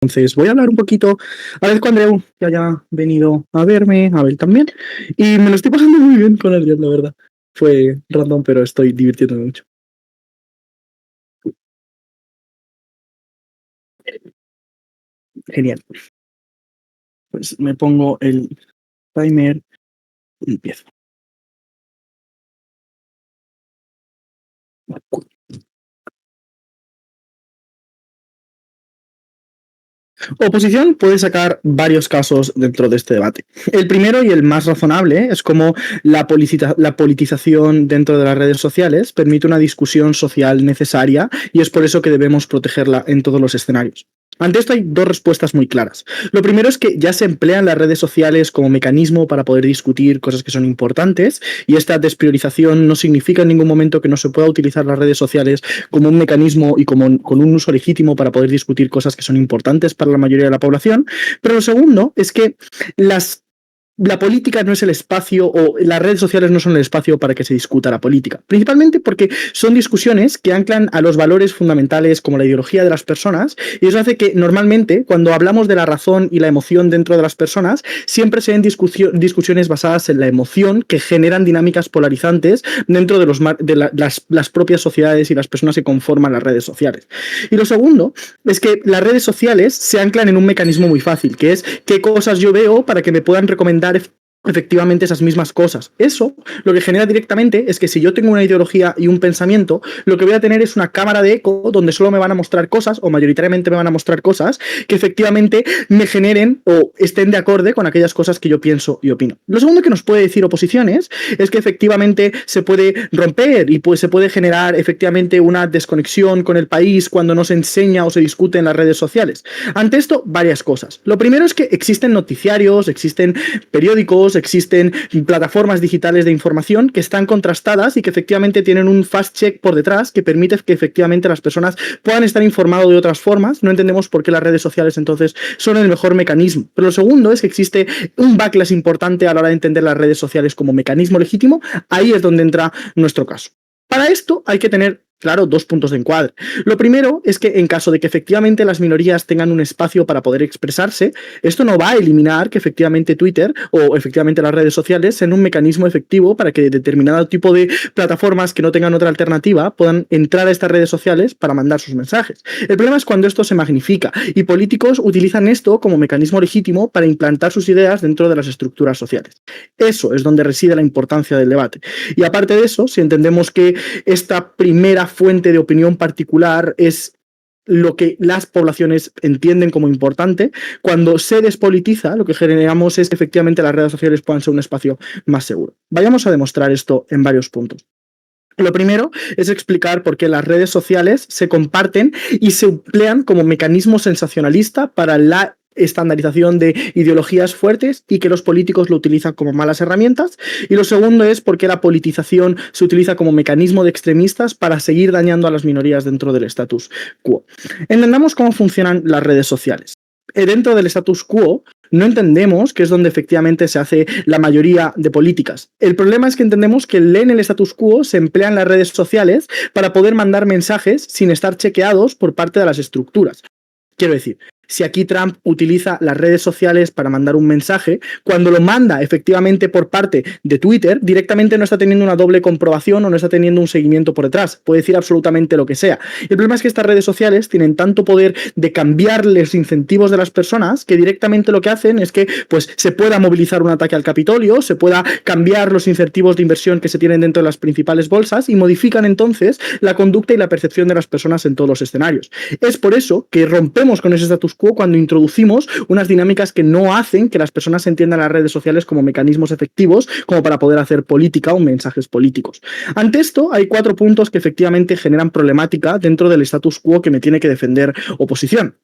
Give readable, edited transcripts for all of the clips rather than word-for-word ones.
Entonces, voy a hablar un poquito, a ver con Andreu, que haya venido a verme, a ver también. Y me lo estoy pasando muy bien con Andreu, la verdad. Fue random, pero estoy divirtiéndome mucho. Genial. Pues me pongo el timer y empiezo. Oposición puede sacar varios casos dentro de este debate. El primero y el más razonable es cómo la politización dentro de las redes sociales permite una discusión social necesaria y es por eso que debemos protegerla en todos los escenarios. Ante esto hay dos respuestas muy claras. Lo primero es que ya se emplean las redes sociales como mecanismo para poder discutir cosas que son importantes y esta despriorización no significa en ningún momento que no se pueda utilizar las redes sociales como un mecanismo y con un uso legítimo para poder discutir cosas que son importantes para la mayoría de la población. Pero lo segundo es que la política no es el espacio o las redes sociales no son el espacio para que se discuta la política, principalmente porque son discusiones que anclan a los valores fundamentales como la ideología de las personas y eso hace que normalmente cuando hablamos de la razón y la emoción dentro de las personas siempre se den discusiones basadas en la emoción que generan dinámicas polarizantes dentro de las propias sociedades y las personas que conforman las redes sociales. Y lo segundo es que las redes sociales se anclan en un mecanismo muy fácil, que es qué cosas yo veo para que me puedan recomendar efectivamente esas mismas cosas. Eso lo que genera directamente es que si yo tengo una ideología y un pensamiento, lo que voy a tener es una cámara de eco donde solo me van a mostrar cosas, o mayoritariamente me van a mostrar cosas, que efectivamente me generen o estén de acorde con aquellas cosas que yo pienso y opino. Lo segundo que nos puede decir oposiciones es que efectivamente se puede romper y pues se puede generar efectivamente una desconexión con el país cuando no se enseña o se discute en las redes sociales. Ante esto, varias cosas. Lo primero es que existen noticiarios, existen periódicos, existen plataformas digitales de información que están contrastadas y que efectivamente tienen un fast check por detrás que permite que efectivamente las personas puedan estar informadas de otras formas. No entendemos por qué las redes sociales entonces son el mejor mecanismo. Pero lo segundo es que existe un backlash importante a la hora de entender las redes sociales como mecanismo legítimo. Ahí es donde entra nuestro caso. Para esto hay que tener claro, dos puntos de encuadre. Lo primero es que en caso de que efectivamente las minorías tengan un espacio para poder expresarse, esto no va a eliminar que efectivamente Twitter o efectivamente las redes sociales sean un mecanismo efectivo para que determinado tipo de plataformas que no tengan otra alternativa puedan entrar a estas redes sociales para mandar sus mensajes. El problema es cuando esto se magnifica y políticos utilizan esto como mecanismo legítimo para implantar sus ideas dentro de las estructuras sociales. Eso es donde reside la importancia del debate. Y aparte de eso, si entendemos que esta primera fuente de opinión particular es lo que las poblaciones entienden como importante, cuando se despolitiza, lo que generamos es que efectivamente las redes sociales puedan ser un espacio más seguro. Vayamos a demostrar esto en varios puntos. Lo primero es explicar por qué las redes sociales se comparten y se emplean como mecanismo sensacionalista para la estandarización de ideologías fuertes y que los políticos lo utilizan como malas herramientas. Y lo segundo es por qué la politización se utiliza como mecanismo de extremistas para seguir dañando a las minorías dentro del status quo. Entendamos cómo funcionan las redes sociales. Dentro del status quo no entendemos que es donde efectivamente se hace la mayoría de políticas. El problema es que entendemos que en el status quo se emplean las redes sociales para poder mandar mensajes sin estar chequeados por parte de las estructuras. Quiero decir, si aquí Trump utiliza las redes sociales para mandar un mensaje, cuando lo manda efectivamente por parte de Twitter, directamente no está teniendo una doble comprobación o no está teniendo un seguimiento por detrás. Puede decir absolutamente lo que sea. El problema es que estas redes sociales tienen tanto poder de cambiar los incentivos de las personas que directamente lo que hacen es que pues, se pueda movilizar un ataque al Capitolio, se pueda cambiar los incentivos de inversión que se tienen dentro de las principales bolsas y modifican entonces la conducta y la percepción de las personas en todos los escenarios. Es por eso que rompemos con ese status quo cuando introducimos unas dinámicas que no hacen que las personas entiendan las redes sociales como mecanismos efectivos como para poder hacer política o mensajes políticos. Ante esto hay 4 puntos que efectivamente generan problemática dentro del status quo que me tiene que defender oposición.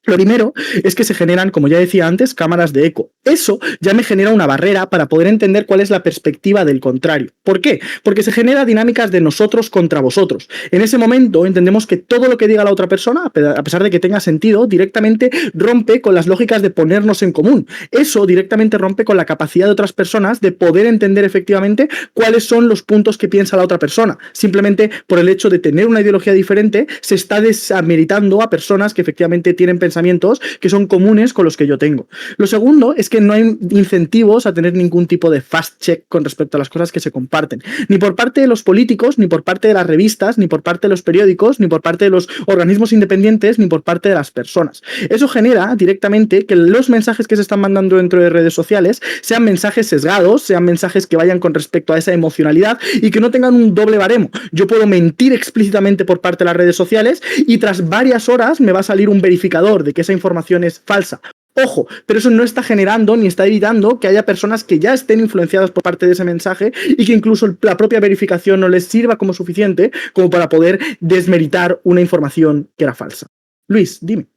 Lo primero es que se generan, como ya decía antes, cámaras de eco. Eso ya me genera una barrera para poder entender cuál es la perspectiva del contrario. ¿Por qué? Porque se genera dinámicas de nosotros contra vosotros. En ese momento entendemos que todo lo que diga la otra persona, a pesar de que tenga sentido, directamente rompe con las lógicas de ponernos en común. Eso directamente rompe con la capacidad de otras personas de poder entender efectivamente cuáles son los puntos que piensa la otra persona. Simplemente por el hecho de tener una ideología diferente, se está desameritando a personas que efectivamente tienen pensamientos pensamientos que son comunes con los que yo tengo. Lo segundo es que no hay incentivos a tener ningún tipo de fast check con respecto a las cosas que se comparten, ni por parte de los políticos, ni por parte de las revistas, ni por parte de los periódicos, ni por parte de los organismos independientes, ni por parte de las personas. Eso genera directamente que los mensajes que se están mandando dentro de redes sociales sean mensajes sesgados, sean mensajes que vayan con respecto a esa emocionalidad y que no tengan un doble baremo. Yo puedo mentir explícitamente por parte de las redes sociales y tras varias horas me va a salir un verificador de que esa información es falsa. Ojo, pero eso no está generando ni está evitando que haya personas que ya estén influenciadas por parte de ese mensaje y que incluso la propia verificación no les sirva como suficiente como para poder desmeritar una información que era falsa. Luis, dime.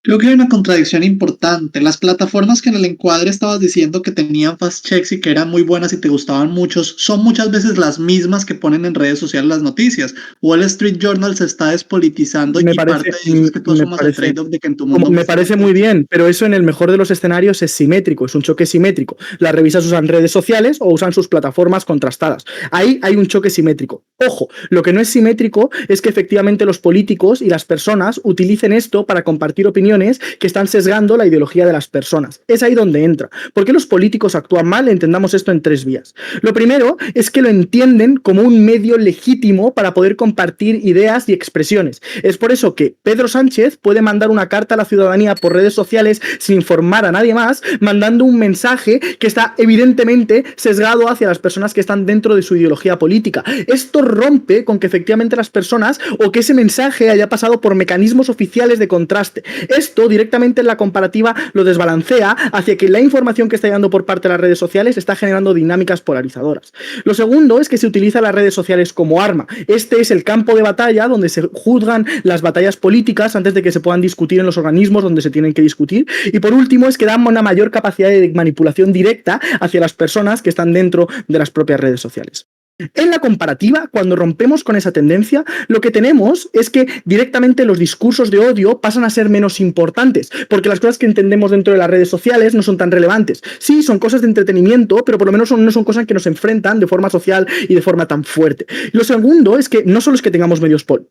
Creo que hay una contradicción importante. Las plataformas que en el encuadre estabas diciendo que tenían fast checks y que eran muy buenas y te gustaban muchos, son muchas veces las mismas que ponen en redes sociales las noticias. Wall Street Journal se está despolitizando y parte de eso es que tú asumas el trade-off de que en tu mundo... Me parece muy bien, pero eso en el mejor de los escenarios es simétrico, es un choque simétrico. Las revistas usan redes sociales o usan sus plataformas contrastadas. Ahí hay un choque simétrico. Ojo, lo que no es simétrico es que efectivamente los políticos y las personas utilicen esto para compartir opiniones que están sesgando la ideología de las personas. Es ahí donde entra. ¿Por qué los políticos actúan mal? Entendamos esto en 3 vías. Lo primero es que lo entienden como un medio legítimo para poder compartir ideas y expresiones. Es por eso que Pedro Sánchez puede mandar una carta a la ciudadanía por redes sociales sin informar a nadie más, mandando un mensaje que está evidentemente sesgado hacia las personas que están dentro de su ideología política. Esto rompe con que efectivamente las personas o que ese mensaje haya pasado por mecanismos oficiales de contraste. Esto directamente en la comparativa lo desbalancea hacia que la información que está llegando por parte de las redes sociales está generando dinámicas polarizadoras. Lo segundo es que se utiliza las redes sociales como arma. Este es el campo de batalla donde se juzgan las batallas políticas antes de que se puedan discutir en los organismos donde se tienen que discutir. Y por último es que dan una mayor capacidad de manipulación directa hacia las personas que están dentro de las propias redes sociales. En la comparativa, cuando rompemos con esa tendencia, lo que tenemos es que directamente los discursos de odio pasan a ser menos importantes, porque las cosas que entendemos dentro de las redes sociales no son tan relevantes. Sí, son cosas de entretenimiento, pero por lo menos no son cosas que nos enfrentan de forma social y de forma tan fuerte. Y lo segundo es que no solo es que tengamos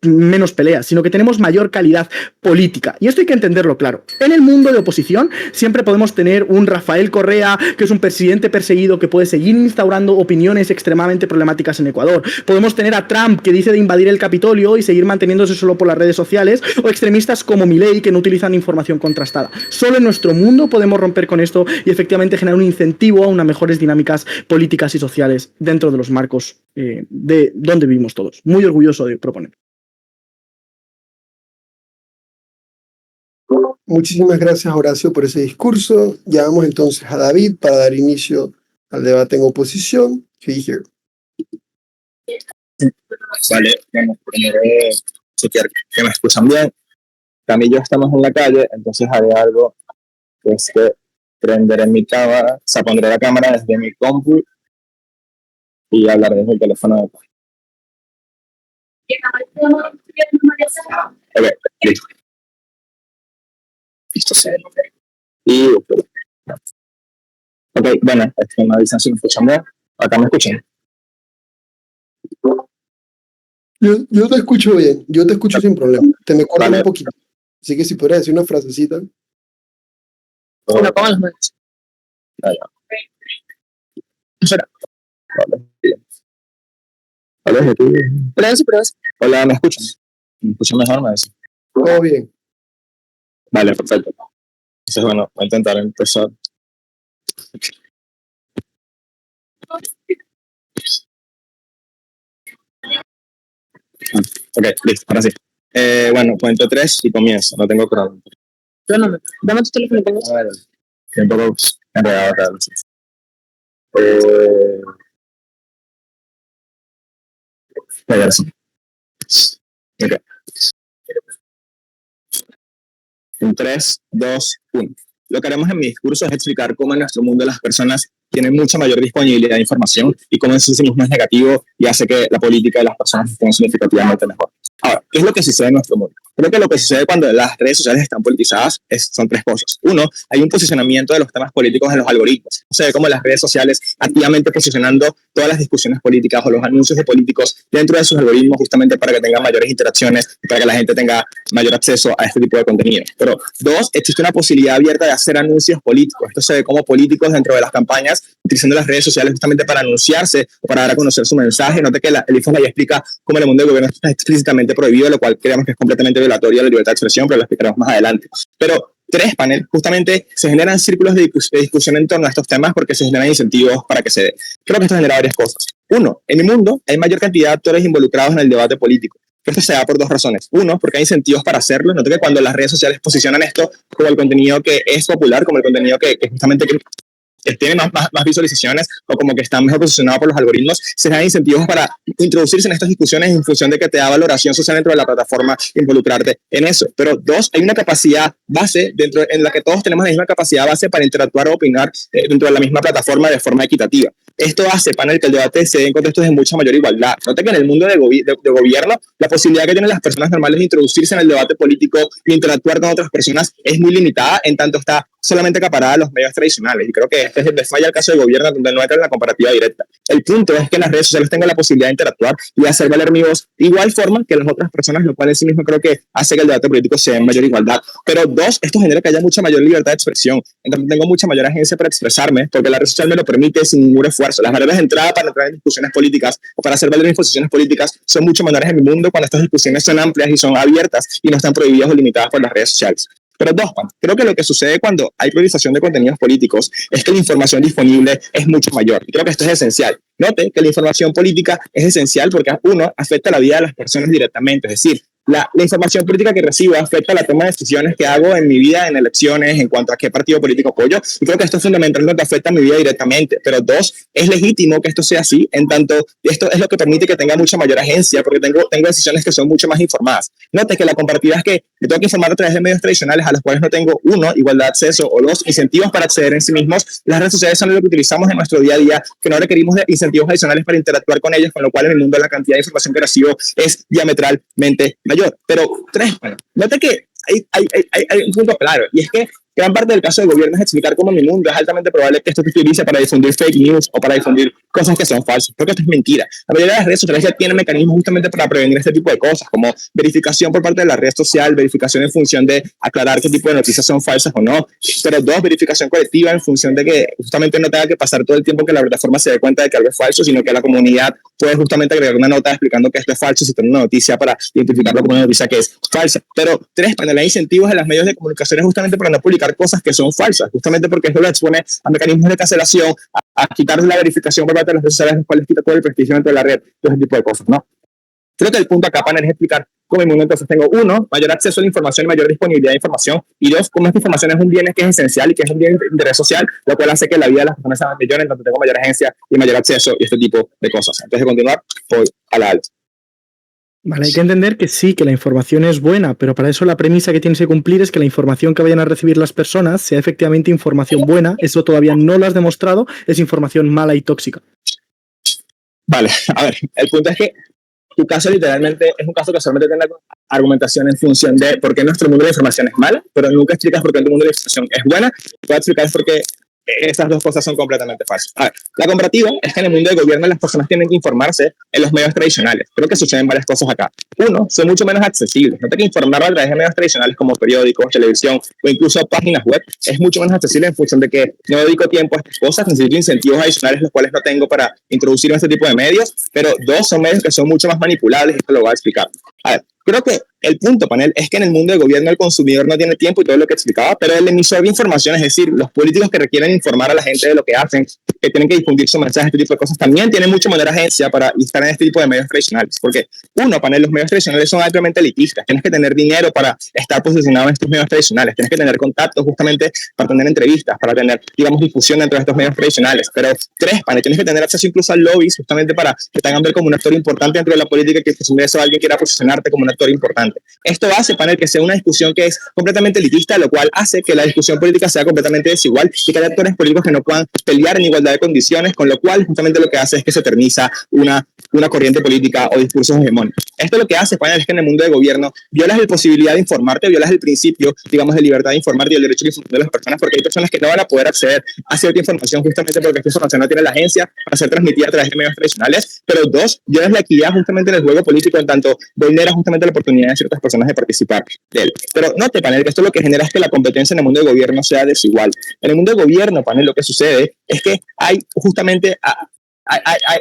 menos peleas, sino que tenemos mayor calidad política. Y esto hay que entenderlo claro. En el mundo de oposición siempre podemos tener un Rafael Correa, que es un presidente perseguido que puede seguir instaurando opiniones extremadamente problemáticas en Ecuador. Podemos tener a Trump, que dice de invadir el Capitolio y seguir manteniéndose solo por las redes sociales, o extremistas como Milei, que no utilizan información contrastada. Solo en nuestro mundo podemos romper con esto y efectivamente generar un incentivo a unas mejores dinámicas políticas y sociales dentro de los marcos de donde vivimos todos. Muy orgulloso de proponer. Muchísimas gracias, Horacio, por ese discurso. Llamamos entonces a David para dar inicio al debate en oposición. Here. Vale, bueno, primero chequear que me escuchan bien. También yo estamos en la calle, entonces haré algo que es que prenderé mi cámara, o sea, pondré la cámara desde mi compu y hablar desde el teléfono de acá. Ok, listo. Listo, sí. Y, ok, bueno, me avisan si me escuchan bien. Acá me escuchan. Yo te escucho bien, yo te escucho sin problema. Te me cortan un poquito. Así que si podrías decir una frasecita. Una con las manos. Espera. Hola, ¿me escuchan? ¿Me escuchan mejor? ¿Me dicen? Todo bien. Vale, perfecto. Entonces, bueno, voy a intentar empezar. Ok, listo, ahora sí. Bueno, cuento 3 y comienzo, no tengo cronómetro. Dame tu teléfono. A ver, estoy un poco enredado acá. A ver, sí. Ok. En 3, 2, 1. Lo que haremos en mi discurso es explicar cómo en nuestro mundo las personas tienen mucha mayor disponibilidad de información y cómo eso es más negativo y hace que la política de las personas estén significativamente mejor. Ahora, ¿qué es lo que sucede en nuestro mundo? Creo que lo que sucede cuando las redes sociales están politizadas son 3 cosas. Uno, hay un posicionamiento de los temas políticos en los algoritmos. Se ve como las redes sociales activamente posicionando todas las discusiones políticas o los anuncios de políticos dentro de sus algoritmos justamente para que tengan mayores interacciones y para que la gente tenga mayor acceso a este tipo de contenido. Pero dos, existe una posibilidad abierta de hacer anuncios políticos. Esto se ve como políticos dentro de las campañas utilizando las redes sociales justamente para anunciarse o para dar a conocer su mensaje. Note que el IFOS ya explica cómo en el mundo del gobierno está explícitamente prohibido, lo cual creemos que es completamente violatorio de la libertad de expresión, pero lo explicaremos más adelante. Pero tres, panel, justamente se generan círculos de discusión en torno a estos temas porque se generan incentivos para que se dé. Creo que esto genera varias cosas. Uno, en el mundo hay mayor cantidad de actores involucrados en el debate político. Esto se da por dos razones. Uno, porque hay incentivos para hacerlo. Note que cuando las redes sociales posicionan esto como el contenido que es popular, como el contenido que justamente que tiene más visualizaciones o como que está mejor posicionado por los algoritmos, se dan incentivos para introducirse en estas discusiones en función de que te da valoración social dentro de la plataforma, involucrarte en eso. Pero dos, hay una capacidad base dentro en la que todos tenemos la misma capacidad base para interactuar o opinar dentro de la misma plataforma de forma equitativa. Esto hace, panel, que el debate se dé en contextos de mucha mayor igualdad. Note que en el mundo de gobierno, la posibilidad que tienen las personas normales de introducirse en el debate político e interactuar con otras personas es muy limitada, en tanto está solamente acaparada a los medios tradicionales. Y creo que este es donde falla el caso de gobierno, donde no entra en la comparativa directa. El punto es que las redes sociales tengan la posibilidad de interactuar y hacer valer mi voz de igual forma que las otras personas, lo cual en sí mismo creo que hace que el debate político sea en mayor igualdad. Pero dos, esto genera que haya mucha mayor libertad de expresión. Entonces tengo mucha mayor agencia para expresarme, porque la red social me lo permite sin ningún esfuerzo. Las barreras de entrada para entrar en discusiones políticas o para hacer valer mis posiciones políticas son mucho menores en mi mundo cuando estas discusiones son amplias y son abiertas y no están prohibidas o limitadas por las redes sociales. Pero dos, creo que lo que sucede cuando hay priorización de contenidos políticos es que la información disponible es mucho mayor. Y creo que esto es esencial. Note que la información política es esencial porque, uno, afecta la vida de las personas directamente. Es decir, la información política que recibo afecta la toma de decisiones que hago en mi vida, en elecciones, en cuanto a qué partido político apoyo. Y creo que esto fundamentalmente afecta mi vida directamente. Pero dos, es legítimo que esto sea así, en tanto esto es lo que permite que tenga mucha mayor agencia, porque tengo decisiones que son mucho más informadas. Note que la comparativa es que me tengo que informar a través de medios tradicionales a los cuales no tengo, uno, igualdad de acceso, o dos, incentivos para acceder en sí mismos. Las redes sociales son lo que utilizamos en nuestro día a día, que no requerimos de incentivos adicionales para interactuar con ellos, con lo cual en el mundo la cantidad de información que recibo es diametralmente mayor. Pero tres, bueno, note que hay un punto claro, y es que gran parte del caso del gobierno es explicar cómo en mi mundo es altamente probable que esto se utilice para difundir fake news o para difundir cosas que son falsas. Creo que esto es mentira. La mayoría de las redes sociales ya tienen mecanismos justamente para prevenir este tipo de cosas, como verificación por parte de la red social, verificación en función de aclarar qué tipo de noticias son falsas o no, pero dos, verificación colectiva en función de que justamente no tenga que pasar todo el tiempo que la plataforma se dé cuenta de que algo es falso, sino que la comunidad puede justamente agregar una nota explicando que esto es falso si tiene una noticia para identificarlo como una noticia que es falsa. Pero tres, para hay incentivos en los medios de comunicación justamente para no publicar cosas que son falsas, justamente porque esto lo expone a mecanismos de cancelación, a quitar la verificación por parte de las redes sociales, los cuales quita todo el prestigio dentro de la red, todo ese tipo de cosas, ¿no? Creo que el punto acá, panel, es explicar cómo en el mundo entonces tengo, uno, mayor acceso a la información y mayor disponibilidad de información, y dos, cómo esta información es un bien que es esencial y que es un bien de interés social, lo cual hace que la vida de las personas sea mayor, en tanto tengo mayor agencia y mayor acceso y este tipo de cosas. Antes de continuar, voy a la alta. Vale, hay que entender que sí, que la información es buena, pero para eso la premisa que tienes que cumplir es que la información que vayan a recibir las personas sea efectivamente información buena. Eso todavía no lo has demostrado, es información mala y tóxica. Vale, a ver, el punto es que tu caso literalmente es un caso que solamente tiene argumentación en función de por qué nuestro mundo de la información es mala, pero nunca explicas por qué tu mundo de la información es buena. Voy a explicar por qué esas dos cosas son completamente falsas. A ver, la comparativa es que en el mundo del gobierno las personas tienen que informarse en los medios tradicionales. Creo que suceden varias cosas acá. Uno, son mucho menos accesibles. Note que informar a través de medios tradicionales como periódicos, televisión o incluso páginas web es mucho menos accesible en función de que no dedico tiempo a estas cosas, necesito incentivos adicionales los cuales no tengo para introducirme a este tipo de medios, pero dos, son medios que son mucho más manipulables y esto lo voy a explicar. A ver, creo que el punto, panel, es que en el mundo del gobierno el consumidor no tiene tiempo y todo lo que explicaba, pero el emisor de información, es decir, los políticos que requieren informar a la gente de lo que hacen, que tienen que difundir su mensaje, este tipo de cosas, también tienen mucho mayor agencia para estar en este tipo de medios tradicionales. Porque, uno, panel, los medios tradicionales son ampliamente elitistas. Tienes que tener dinero para estar posicionado en estos medios tradicionales. Tienes que tener contactos justamente para tener entrevistas, para tener, digamos, difusión dentro de estos medios tradicionales. Pero, tres, panel, tienes que tener acceso incluso al lobbies justamente para que te hagan ver como un actor importante dentro de la política, que por eso alguien quiera posicionarte como un actor importante. Esto hace, panel, que sea una discusión que es completamente elitista, lo cual hace que la discusión política sea completamente desigual y que haya actores políticos que no puedan pelear en igualdad de condiciones, con lo cual justamente lo que hace es que se eterniza una corriente política o discursos hegemónicos. Esto lo que hace, panel, es que en el mundo de gobierno violas la posibilidad de informarte, violas el principio, digamos, de libertad de informarte y el derecho de información de las personas, porque hay personas que no van a poder acceder a cierta información justamente porque esta información no tiene la agencia para ser transmitida a través de medios tradicionales, pero dos, violas la equidad justamente en el juego político, en tanto vulnera justamente la oportunidad de ciertas personas de participar de él. Pero note, panel, que esto lo que genera es que la competencia en el mundo de gobierno sea desigual. En el mundo de gobierno, panel, lo que sucede es que hay justamente...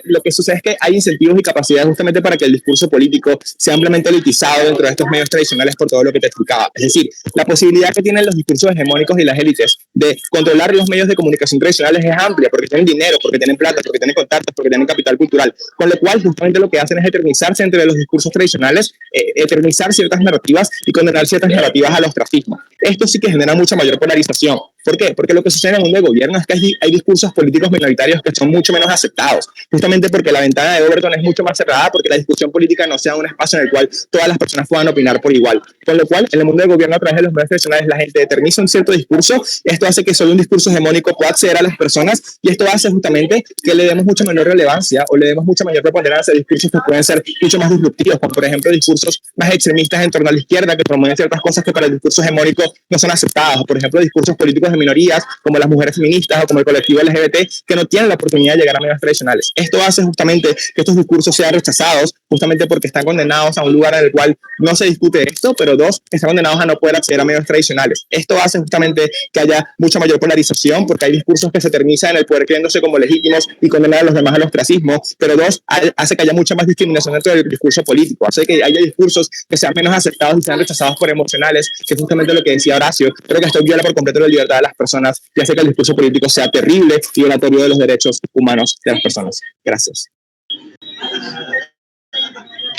lo que sucede es que hay incentivos y capacidades justamente para que el discurso político sea ampliamente elitizado dentro de estos medios tradicionales por todo lo que te explicaba. Es decir, la posibilidad que tienen los discursos hegemónicos y las élites de controlar los medios de comunicación tradicionales es amplia, porque tienen dinero, porque tienen plata, porque tienen contactos, porque tienen capital cultural, con lo cual justamente lo que hacen es eternizarse entre los discursos tradicionales, eternizar ciertas narrativas y condenar ciertas narrativas al ostracismo. Esto sí que genera mucha mayor polarización. ¿Por qué? Porque lo que sucede en el mundo de gobierno es que hay discursos políticos minoritarios que son mucho menos aceptados, justamente porque la ventana de Overton es mucho más cerrada, porque la discusión política no sea un espacio en el cual todas las personas puedan opinar por igual. Con lo cual, en el mundo de gobierno, a través de los medios tradicionales, la gente eterniza un cierto discurso, esto hace que solo un discurso hegemónico pueda acceder a las personas, y esto hace justamente que le demos mucha menor relevancia o le demos mucha mayor preponderancia a discursos que pueden ser mucho más disruptivos, como por ejemplo discursos más extremistas en torno a la izquierda, que promueven ciertas cosas que para el discurso hegemónico no son aceptadas, o por ejemplo discursos políticos de minorías, como las mujeres feministas o como el colectivo LGBT, que no tienen la oportunidad de llegar a medios tradicionales. Esto hace justamente que estos discursos sean rechazados, justamente porque están condenados a un lugar en el cual no se discute esto, pero dos, están condenados a no poder acceder a medios tradicionales. Esto hace justamente que haya mucha mayor polarización, porque hay discursos que se eternizan en el poder creyéndose como legítimos y condenan a los demás al ostracismo, pero dos, hace que haya mucha más discriminación dentro del discurso político, hace que haya discursos que sean menos aceptados y sean rechazados por emocionales, que es justamente lo que decía Horacio. Creo que esto viola por completo la libertad de las personas y hace que el discurso político sea terrible y violatorio de los derechos humanos de las personas. Gracias.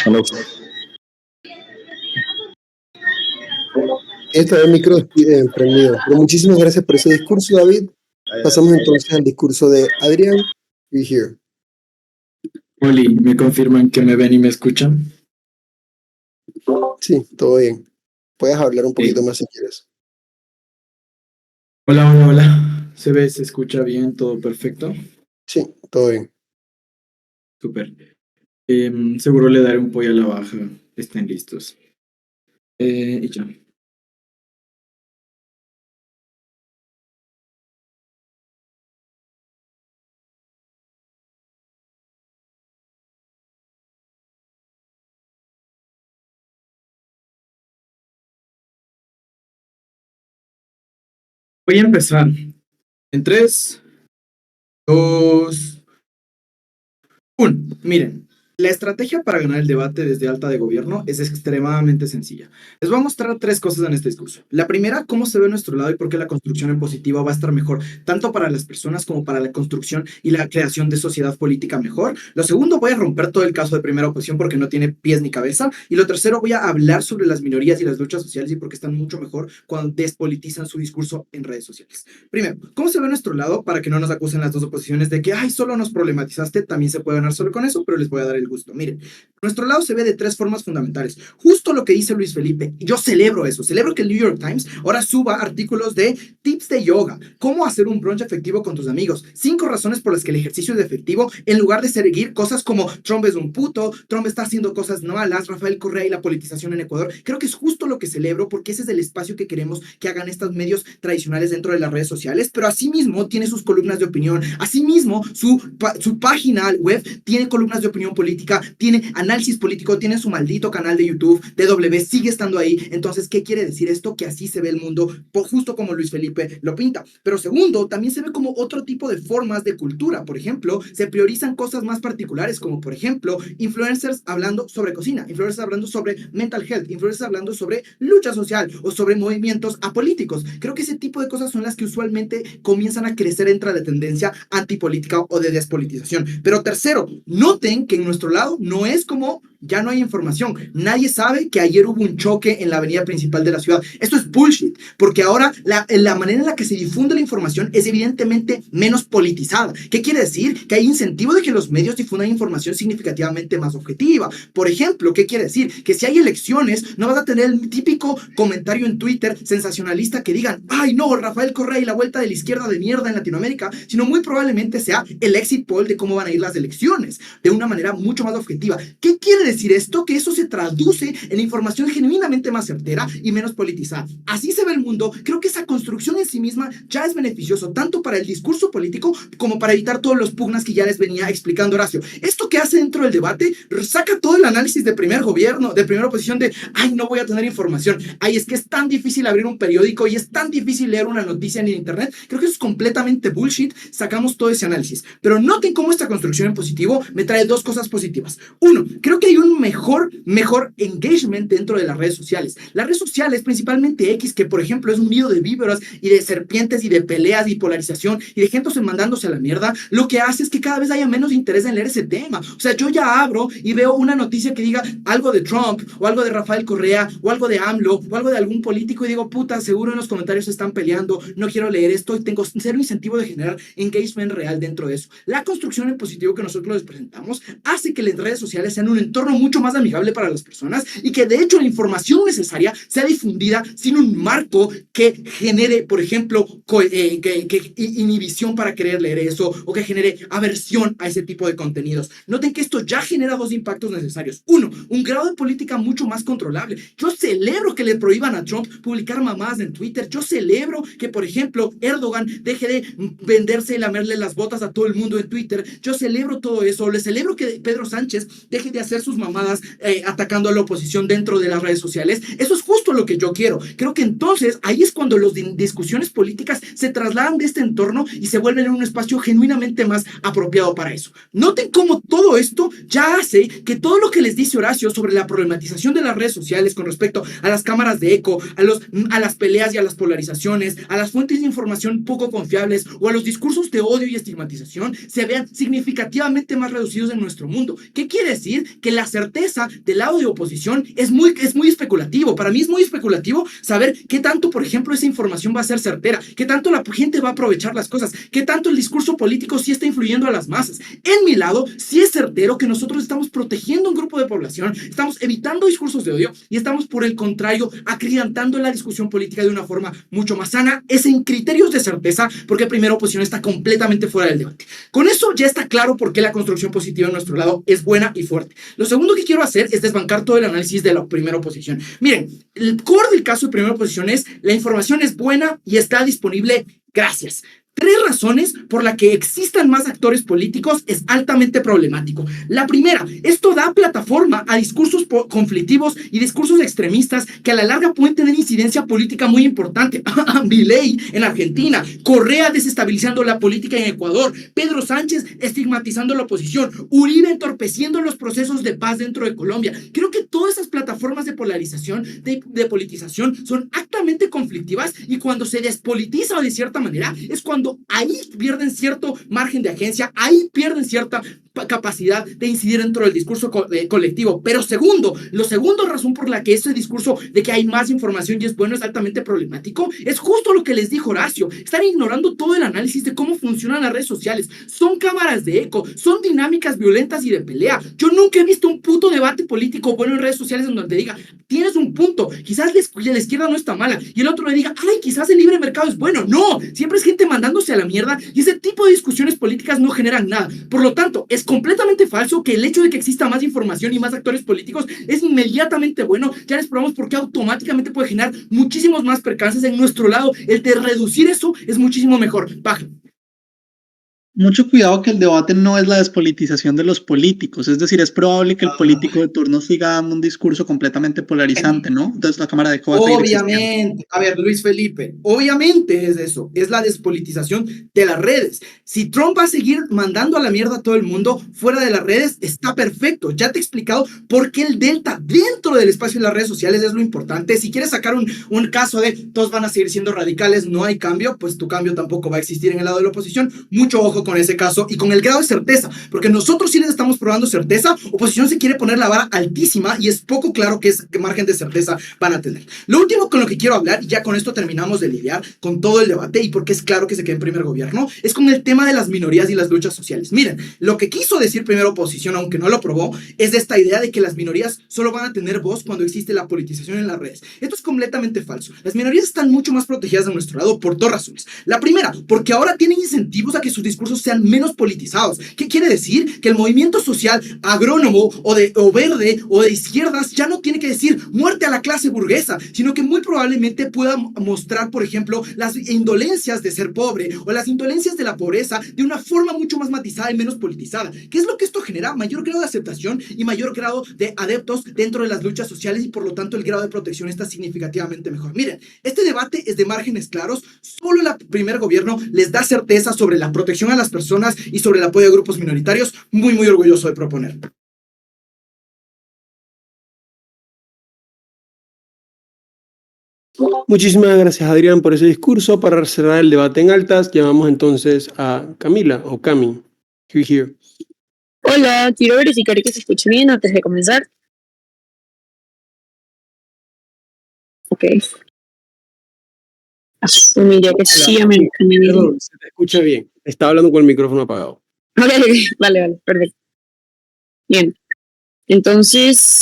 Hello. Está el micro prendido. Pero muchísimas gracias por ese discurso, David. Pasamos entonces al discurso de Adrián. We here. Oli, ¿me confirman que me ven y me escuchan? Sí, todo bien. Puedes hablar un poquito más si quieres. Hola, hola, hola. ¿Se ve, se escucha bien? ¿Todo perfecto? Sí, todo bien. Súper. Seguro le daré un pollo a la baja. Estén listos. Y ya. Voy a empezar. En 3, 2, 1. Miren, la estrategia para ganar el debate desde alta de gobierno es extremadamente sencilla. Les voy a mostrar 3 cosas en este discurso. La primera, cómo se ve nuestro lado y por qué la construcción en positivo va a estar mejor, tanto para las personas como para la construcción y la creación de sociedad política mejor. Lo segundo, voy a romper todo el caso de primera oposición porque no tiene pies ni cabeza. Y lo tercero, voy a hablar sobre las minorías y las luchas sociales y por qué están mucho mejor cuando despolitizan su discurso en redes sociales. Primero, ¿cómo se ve nuestro lado para que no nos acusen las dos oposiciones de que, ay, solo nos problematizaste? También se puede ganar solo con eso, pero les voy a dar el gusto. Miren, nuestro lado se ve de 3 formas fundamentales. Justo lo que dice Luis Felipe. Yo celebro eso. Celebro que el New York Times ahora suba artículos de tips de yoga, cómo hacer un brunch efectivo con tus amigos, 5 razones por las que el ejercicio es efectivo, en lugar de seguir cosas como Trump es un puto, Trump está haciendo cosas malas, Rafael Correa y la politización en Ecuador. Creo que es justo lo que celebro porque ese es el espacio que queremos que hagan estos medios tradicionales dentro de las redes sociales, pero asimismo tiene sus columnas de opinión, asimismo su página web tiene columnas de opinión política, tiene análisis político, tiene su maldito canal de YouTube, DW sigue estando ahí. Entonces, ¿qué quiere decir esto? Que así se ve el mundo, justo como Luis Felipe lo pinta. Pero segundo, también se ve como otro tipo de formas de cultura. Por ejemplo, se priorizan cosas más particulares, como por ejemplo, influencers hablando sobre cocina, influencers hablando sobre mental health, influencers hablando sobre lucha social o sobre movimientos apolíticos. Creo que ese tipo de cosas son las que usualmente comienzan a crecer entre la tendencia antipolítica o de despolitización. Pero tercero, noten que en nuestro lado no es como ya no hay información. Nadie sabe que ayer hubo un choque en la avenida principal de la ciudad. Esto es bullshit, porque ahora la manera en la que se difunde la información es evidentemente menos politizada. ¿Qué quiere decir? Que hay incentivo de que los medios difundan información significativamente más objetiva. Por ejemplo, ¿qué quiere decir? Que si hay elecciones, no vas a tener el típico comentario en Twitter sensacionalista que digan, ay no, Rafael Correa y la vuelta de la izquierda de mierda en Latinoamérica, sino muy probablemente sea el exit poll de cómo van a ir las elecciones, de una manera mucho mucho más objetiva. ¿Qué quiere decir esto? Que eso se traduce en información genuinamente más certera y menos politizada. Así se ve el mundo. Creo que esa construcción en sí misma ya es beneficioso tanto para el discurso político como para evitar todos los pugnas que ya les venía explicando Horacio. Esto que hace dentro del debate saca todo el análisis de primer gobierno, de primera oposición de, ay, no voy a tener información. Ay, es que es tan difícil abrir un periódico y es tan difícil leer una noticia en internet. Creo que eso es completamente bullshit. Sacamos todo ese análisis. Pero noten cómo esta construcción en positivo me trae dos cosas positivas. Uno, creo que hay un mejor engagement dentro de las redes sociales. Las redes sociales, principalmente X, que por ejemplo es un nido de víboras y de serpientes y de peleas y polarización y de gente mandándose a la mierda, lo que hace es que cada vez haya menos interés en leer ese tema. O sea, yo ya abro y veo una noticia que diga algo de Trump o algo de Rafael Correa o algo de AMLO o algo de algún político y digo, puta, seguro en los comentarios se están peleando, no quiero leer esto y tengo cero incentivo de generar engagement real dentro de eso. La construcción en positivo que nosotros les presentamos hace que las redes sociales sean un entorno mucho más amigable para las personas y que de hecho la información necesaria sea difundida sin un marco que genere, por ejemplo, inhibición para querer leer eso o que genere aversión a ese tipo de contenidos. Noten que esto ya genera dos impactos necesarios. Uno, un grado de política mucho más controlable. Yo celebro que le prohíban a Trump publicar mamadas en Twitter. Yo celebro que, por ejemplo, Erdogan deje de venderse y lamerle las botas a todo el mundo en Twitter. Yo celebro todo eso. Le celebro que Pedro Sánchez deje de hacer sus mamadas atacando a la oposición dentro de las redes sociales. Eso es justo lo que yo quiero. Creo que entonces ahí es cuando las discusiones políticas se trasladan de este entorno y se vuelven en un espacio genuinamente más apropiado para eso. Noten cómo todo esto ya hace que todo lo que les dice Horacio sobre la problematización de las redes sociales con respecto a las cámaras de eco, a las peleas y a las polarizaciones, a las fuentes de información poco confiables o a los discursos de odio y estigmatización se vean significativamente más reducidos en nuestro mundo. ¿Qué quiere decir? Que la certeza del lado de oposición es muy especulativo. Para mí es muy especulativo saber qué tanto, por ejemplo, esa información va a ser certera, qué tanto la gente va a aprovechar las cosas, qué tanto el discurso político sí está influyendo a las masas. En mi lado, sí es certero que nosotros estamos protegiendo un grupo de población, estamos evitando discursos de odio y estamos, por el contrario, acriantando la discusión política de una forma mucho más sana, es en criterios de certeza, porque primera oposición está completamente fuera del debate. Con eso ya está claro por qué la construcción positiva en nuestro lado es buena y fuerte. Lo segundo que quiero hacer es desbancar todo el análisis de la primera oposición. Miren, el core del caso de primera oposición es la información es buena y está disponible. Gracias. 3 razones por las que existan más actores políticos es altamente problemático. La primera, esto da plataforma a discursos conflictivos y discursos extremistas que a la larga pueden tener incidencia política muy importante. Milei en Argentina, Correa desestabilizando la política en Ecuador, Pedro Sánchez estigmatizando la oposición, Uribe entorpeciendo los procesos de paz dentro de Colombia. Creo que todas esas plataformas de polarización, de politización, son altamente conflictivas y cuando se despolitiza de cierta manera es cuando ahí pierden cierto margen de agencia, ahí pierden cierta capacidad de incidir dentro del discurso colectivo. Pero la segunda razón por la que ese discurso de que hay más información y es bueno es altamente problemático, es justo lo que les dijo Horacio. Están ignorando todo el análisis de cómo funcionan las redes sociales. Son cámaras de eco, son dinámicas violentas y de pelea. Yo nunca he visto un puto debate político bueno en redes sociales en donde diga, tienes un punto, quizás la izquierda no está mala, y el otro le diga, ay, quizás el libre mercado es bueno. No, siempre es gente mandándose a la mierda y ese tipo de discusiones políticas no generan nada. Por lo tanto, es completamente falso que el hecho de que exista más información y más actores políticos es inmediatamente bueno. Ya les probamos por qué automáticamente puede generar muchísimos más percances en nuestro lado. El de reducir eso es muchísimo mejor. Baja. Mucho cuidado que el debate no es la despolitización de los políticos, es decir, es probable que el político de turno siga dando un discurso completamente polarizante, ¿no? Entonces la Cámara de Eco va a seguir existiendo. Obviamente, a ver, Luis Felipe, obviamente es eso, es la despolitización de las redes. Si Trump va a seguir mandando a la mierda a todo el mundo fuera de las redes, está perfecto. Ya te he explicado por qué el delta dentro del espacio de las redes sociales es lo importante. Si quieres sacar un caso de todos van a seguir siendo radicales, no hay cambio, pues tu cambio tampoco va a existir en el lado de la oposición. Mucho ojo con ese caso y con el grado de certeza, porque nosotros sí les estamos probando certeza. Oposición se quiere poner la vara altísima y es poco claro qué margen de certeza van a tener. Lo último con lo que quiero hablar, y ya con esto terminamos de lidiar con todo el debate y porque es claro que se quede en primer gobierno, es con el tema de las minorías y las luchas sociales. Miren, lo que quiso decir primero oposición, aunque no lo probó, es de esta idea de que las minorías solo van a tener voz cuando existe la politización en las redes. Esto es completamente falso. Las minorías están mucho más protegidas de nuestro lado por 2 razones. La primera, porque ahora tienen incentivos a que sus discursos discursos sean menos politizados. ¿Qué quiere decir? Que el movimiento social agrónomo o verde o de izquierdas ya no tiene que decir muerte a la clase burguesa, sino que muy probablemente pueda mostrar, por ejemplo, las indolencias de ser pobre o las indolencias de la pobreza de una forma mucho más matizada y menos politizada. ¿Qué es lo que esto genera? Mayor grado de aceptación y mayor grado de adeptos dentro de las luchas sociales, y por lo tanto el grado de protección está significativamente mejor. Miren, este debate es de márgenes claros. Solo el primer gobierno les da certeza sobre la protección a las personas y sobre el apoyo a grupos minoritarios. Muy orgulloso de proponer. Muchísimas gracias, Adrián, por ese discurso. Para cerrar el debate en altas, llamamos entonces a Camila o Cami. Here. Hola, quiero verificar que se escuche bien antes de comenzar. Ok. Asumiría que sí, Perdón, se te escucha bien. Está hablando con el micrófono apagado. Ok, vale, perfecto. Bien. Entonces,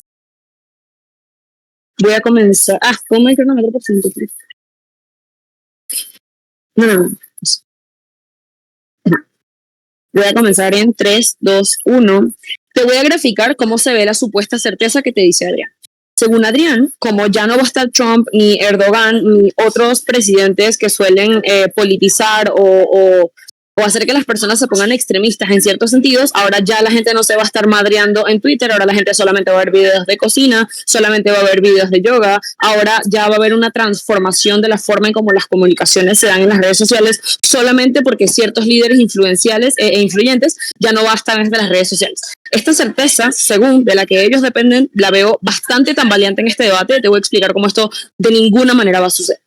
voy a comenzar. ¿Cómo hay cronómetro por ciento? No. Voy a comenzar en 3, 2, 1. Te voy a graficar cómo se ve la supuesta certeza que te dice Adrián. Según Adrián, como ya no va a estar Trump, ni Erdogan, ni otros presidentes que suelen politizar o hacer que las personas se pongan extremistas en ciertos sentidos, ahora ya la gente no se va a estar madreando en Twitter, ahora la gente solamente va a ver videos de cocina, solamente va a ver videos de yoga, ahora ya va a haber una transformación de la forma en cómo las comunicaciones se dan en las redes sociales, solamente porque ciertos líderes influenciales e influyentes ya no va a estar en las redes sociales. Esta certeza, según de la que ellos dependen, la veo bastante tambaleante en este debate. Te voy a explicar cómo esto de ninguna manera va a suceder.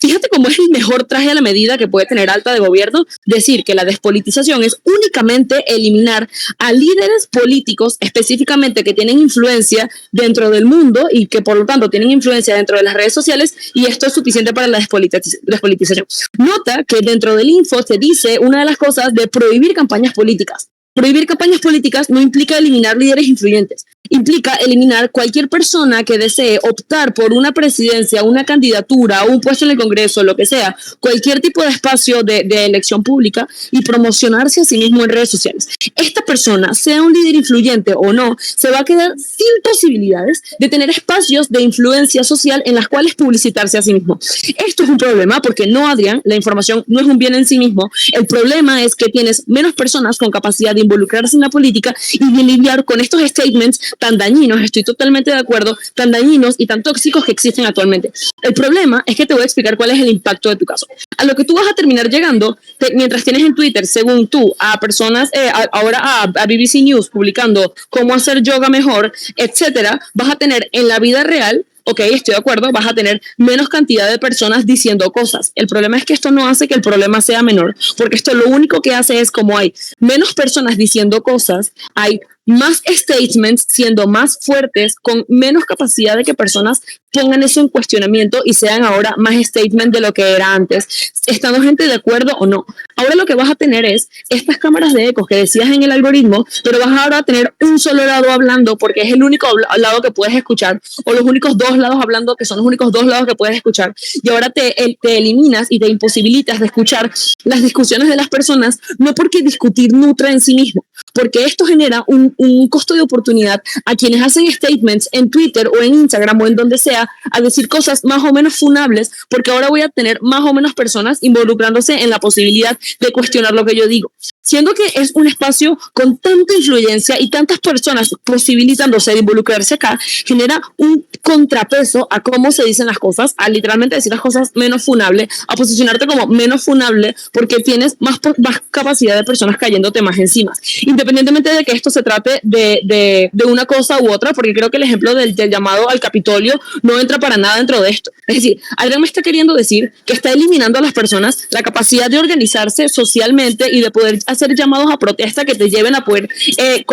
Fíjate cómo es el mejor traje a la medida que puede tener alta de gobierno decir que la despolitización es únicamente eliminar a líderes políticos específicamente que tienen influencia dentro del mundo y que por lo tanto tienen influencia dentro de las redes sociales, y esto es suficiente para la despolitización. Nota que dentro del info se dice una de las cosas de prohibir campañas políticas. Prohibir campañas políticas no implica eliminar líderes influyentes, implica eliminar cualquier persona que desee optar por una presidencia, una candidatura, un puesto en el Congreso, lo que sea, cualquier tipo de espacio de elección pública, y promocionarse a sí mismo en redes sociales. Esta persona, sea un líder influyente o no, se va a quedar sin posibilidades de tener espacios de influencia social en las cuales publicitarse a sí mismo. Esto es un problema porque no, Adrián, la información no es un bien en sí mismo. El problema es que tienes menos personas con capacidad de involucrarse en la política y de lidiar con estos statements tan dañinos, estoy totalmente de acuerdo, tan dañinos y tan tóxicos que existen actualmente. El problema es que te voy a explicar cuál es el impacto de tu caso. A lo que tú vas a terminar llegando, mientras tienes en Twitter, según tú, a personas, ahora a BBC News publicando cómo hacer yoga mejor, etcétera, vas a tener en la vida real, ok, estoy de acuerdo, vas a tener menos cantidad de personas diciendo cosas. El problema es que esto no hace que el problema sea menor, porque esto lo único que hace es, como hay menos personas diciendo cosas, hay más statements siendo más fuertes, con menos capacidad de que personas pongan eso en cuestionamiento y sean ahora más statement de lo que era antes, estando gente de acuerdo o no. Ahora lo que vas a tener es estas cámaras de ecos que decías en el algoritmo, pero vas ahora a tener un solo lado hablando porque es el único lado que puedes escuchar, o los únicos dos lados hablando que son los únicos dos lados que puedes escuchar, y ahora te eliminas y te imposibilitas de escuchar las discusiones de las personas, no porque discutir nutre en sí mismo, porque esto genera un costo de oportunidad a quienes hacen statements en Twitter o en Instagram o en donde sea a decir cosas más o menos funables, porque ahora voy a tener más o menos personas involucrándose en la posibilidad de cuestionar lo que yo digo. Siendo que es un espacio con tanta influencia y tantas personas posibilitándose de involucrarse acá, genera un contrapeso a cómo se dicen las cosas, a literalmente decir las cosas menos funables, a posicionarte como menos funable porque tienes más capacidad de personas cayéndote más encima. Independientemente de que esto se trate de una cosa u otra, porque creo que el ejemplo del llamado al Capitolio no entra para nada dentro de esto. Es decir, Adrián me está queriendo decir que está eliminando a las personas la capacidad de organizarse socialmente y de poder hacer llamados a protesta que te lleven a poder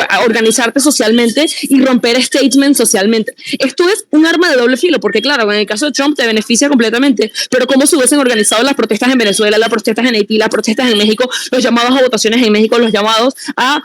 a organizarte socialmente y romper statements socialmente. Esto es un arma de doble filo, porque claro, en el caso de Trump te beneficia completamente, pero cómo se hubiesen organizado las protestas en Venezuela, las protestas en Haití, las protestas en México, los llamados a votaciones en México, los llamados a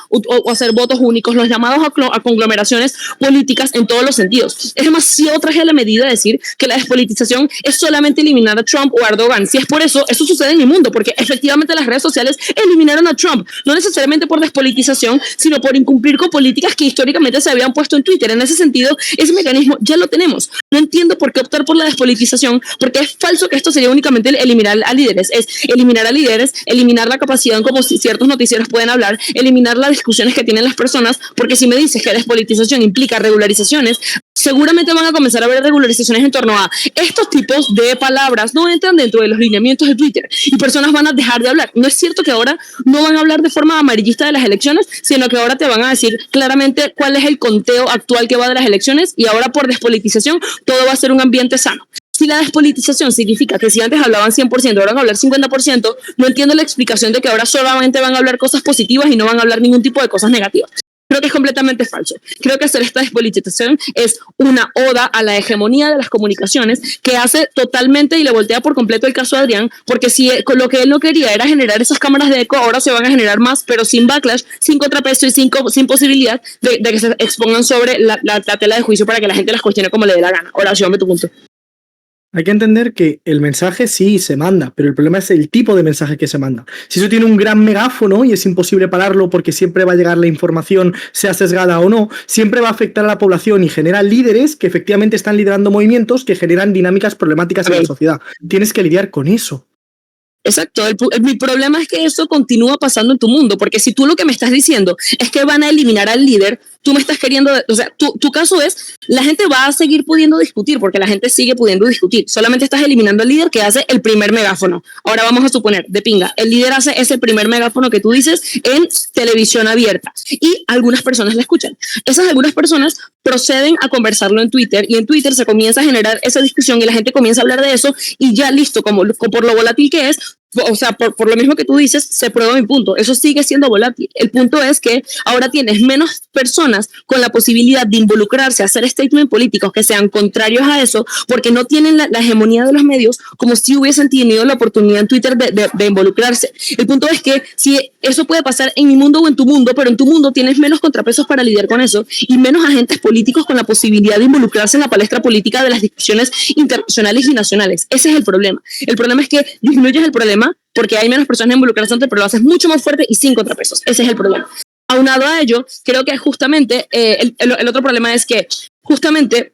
hacer votos únicos políticos, los llamados a conglomeraciones políticas en todos los sentidos. Es demasiado traje a la medida decir que la despolitización es solamente eliminar a Trump o a Erdogan. Si es por eso, eso sucede en mi mundo, porque efectivamente las redes sociales eliminaron a Trump, no necesariamente por despolitización, sino por incumplir con políticas que históricamente se habían puesto en Twitter. En ese sentido, ese mecanismo ya lo tenemos. No entiendo por qué optar por la despolitización, porque es falso que esto sería únicamente eliminar a líderes. Es eliminar a líderes, eliminar la capacidad en cómo ciertos noticieros pueden hablar, eliminar las discusiones que tienen las personas, porque si me dices que despolitización implica regularizaciones, seguramente van a comenzar a haber regularizaciones en torno a estos tipos de palabras no entran dentro de los lineamientos de Twitter y personas van a dejar de hablar. No es cierto que ahora no van a hablar de forma amarillista de las elecciones, sino que ahora te van a decir claramente cuál es el conteo actual que va de las elecciones y ahora por despolitización todo va a ser un ambiente sano. Si la despolitización significa que si antes hablaban 100%, ahora van a hablar 50%, no entiendo la explicación de que ahora solamente van a hablar cosas positivas y no van a hablar ningún tipo de cosas negativas. Creo que es completamente falso. Creo que hacer esta despolitización es una oda a la hegemonía de las comunicaciones que hace totalmente y le voltea por completo el caso a Adrián, porque si lo que él no quería era generar esas cámaras de eco, ahora se van a generar más, pero sin backlash, sin contrapeso y sin posibilidad de que se expongan sobre la tela de juicio para que la gente las cuestione como le dé la gana. Oración, ve tu punto. Hay que entender que el mensaje sí se manda, pero el problema es el tipo de mensaje que se manda. Si eso tiene un gran megáfono y es imposible pararlo porque siempre va a llegar la información, sea sesgada o no, siempre va a afectar a la población y genera líderes que efectivamente están liderando movimientos que generan dinámicas problemáticas en la sociedad. Tienes que lidiar con eso. Exacto, mi problema es que eso continúa pasando en tu mundo, porque si tú lo que me estás diciendo es que van a eliminar al líder, tú me estás queriendo, o sea, tu caso es, la gente va a seguir pudiendo discutir, porque la gente sigue pudiendo discutir, solamente estás eliminando al líder que hace el primer megáfono. Ahora vamos a suponer, de pinga, el líder hace ese primer megáfono que tú dices en televisión abierta, y algunas personas la escuchan. Esas algunas personas proceden a conversarlo en Twitter, y en Twitter se comienza a generar esa discusión, y la gente comienza a hablar de eso, y ya listo, como por lo volátil que es, o sea, por lo mismo que tú dices, se prueba mi punto. Eso sigue siendo volátil. El punto es que ahora tienes menos personas con la posibilidad de involucrarse, a hacer statements políticos que sean contrarios a eso, porque no tienen la hegemonía de los medios, como si hubiesen tenido la oportunidad en Twitter de involucrarse. El punto es que si eso puede pasar en mi mundo o en tu mundo, pero en tu mundo tienes menos contrapesos para lidiar con eso y menos agentes políticos con la posibilidad de involucrarse en la palestra política de las discusiones internacionales y nacionales. Ese es el problema. El problema es que disminuyes el problema porque hay menos personas involucradas, pero lo haces mucho más fuerte y sin contrapesos. Ese es el problema. Aunado a ello, creo que justamente el otro problema es que justamente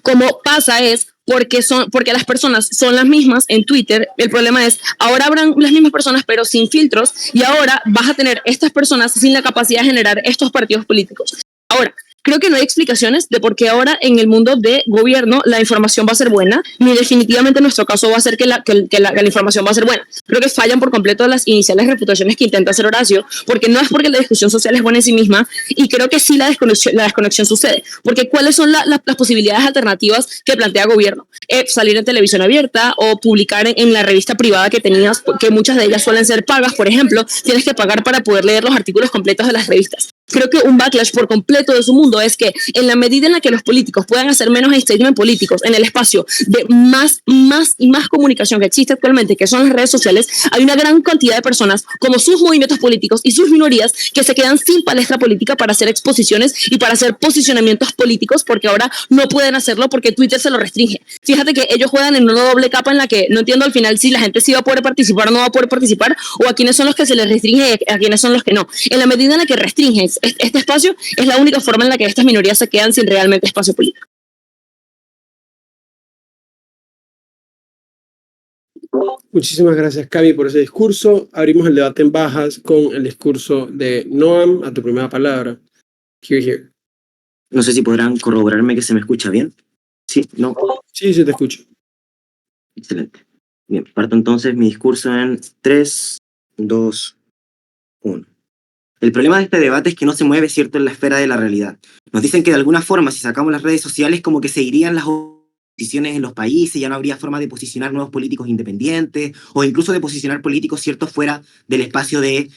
como pasa es porque las personas son las mismas en Twitter. El problema es, ahora habrán las mismas personas pero sin filtros y ahora vas a tener estas personas sin la capacidad de generar estos partidos políticos. Ahora, creo que no hay explicaciones de por qué ahora en el mundo de gobierno la información va a ser buena, ni definitivamente en nuestro caso va a ser que la información va a ser buena. Creo que fallan por completo las iniciales refutaciones que intenta hacer Horacio, porque no es porque la discusión social es buena en sí misma, y creo que sí la desconexión sucede, porque ¿cuáles son las posibilidades alternativas que plantea gobierno? Salir en televisión abierta o publicar en la revista privada que tenías, que muchas de ellas suelen ser pagas, por ejemplo, tienes que pagar para poder leer los artículos completos de las revistas. Creo que un backlash por completo de su mundo es que en la medida en la que los políticos puedan hacer menos statements políticos en el espacio de más comunicación que existe actualmente, que son las redes sociales, hay una gran cantidad de personas como sus movimientos políticos y sus minorías que se quedan sin palestra política para hacer exposiciones y para hacer posicionamientos políticos, porque ahora no pueden hacerlo porque Twitter se lo restringe. Fíjate que ellos juegan en una doble capa en la que no entiendo al final si la gente sí va a poder participar o no va a poder participar, o a quiénes son los que se les restringe y a quiénes son los que no. En la medida en la que restringen este espacio, es la única forma en la que estas minorías se quedan sin realmente espacio político. Muchísimas gracias, Cami, por ese discurso. Abrimos el debate en bajas con el discurso de Noam. A tu primera palabra. Here. No sé si podrán corroborarme que se me escucha bien. ¿Sí? ¿No? Sí, se te escucha. Excelente. Bien, parto entonces mi discurso en 3, 2, 1. El problema de este debate es que no se mueve, cierto, en la esfera de la realidad. Nos dicen que de alguna forma, si sacamos las redes sociales, como que se irían las posiciones en los países, ya no habría forma de posicionar nuevos políticos independientes, o incluso de posicionar políticos, cierto, fuera del espacio de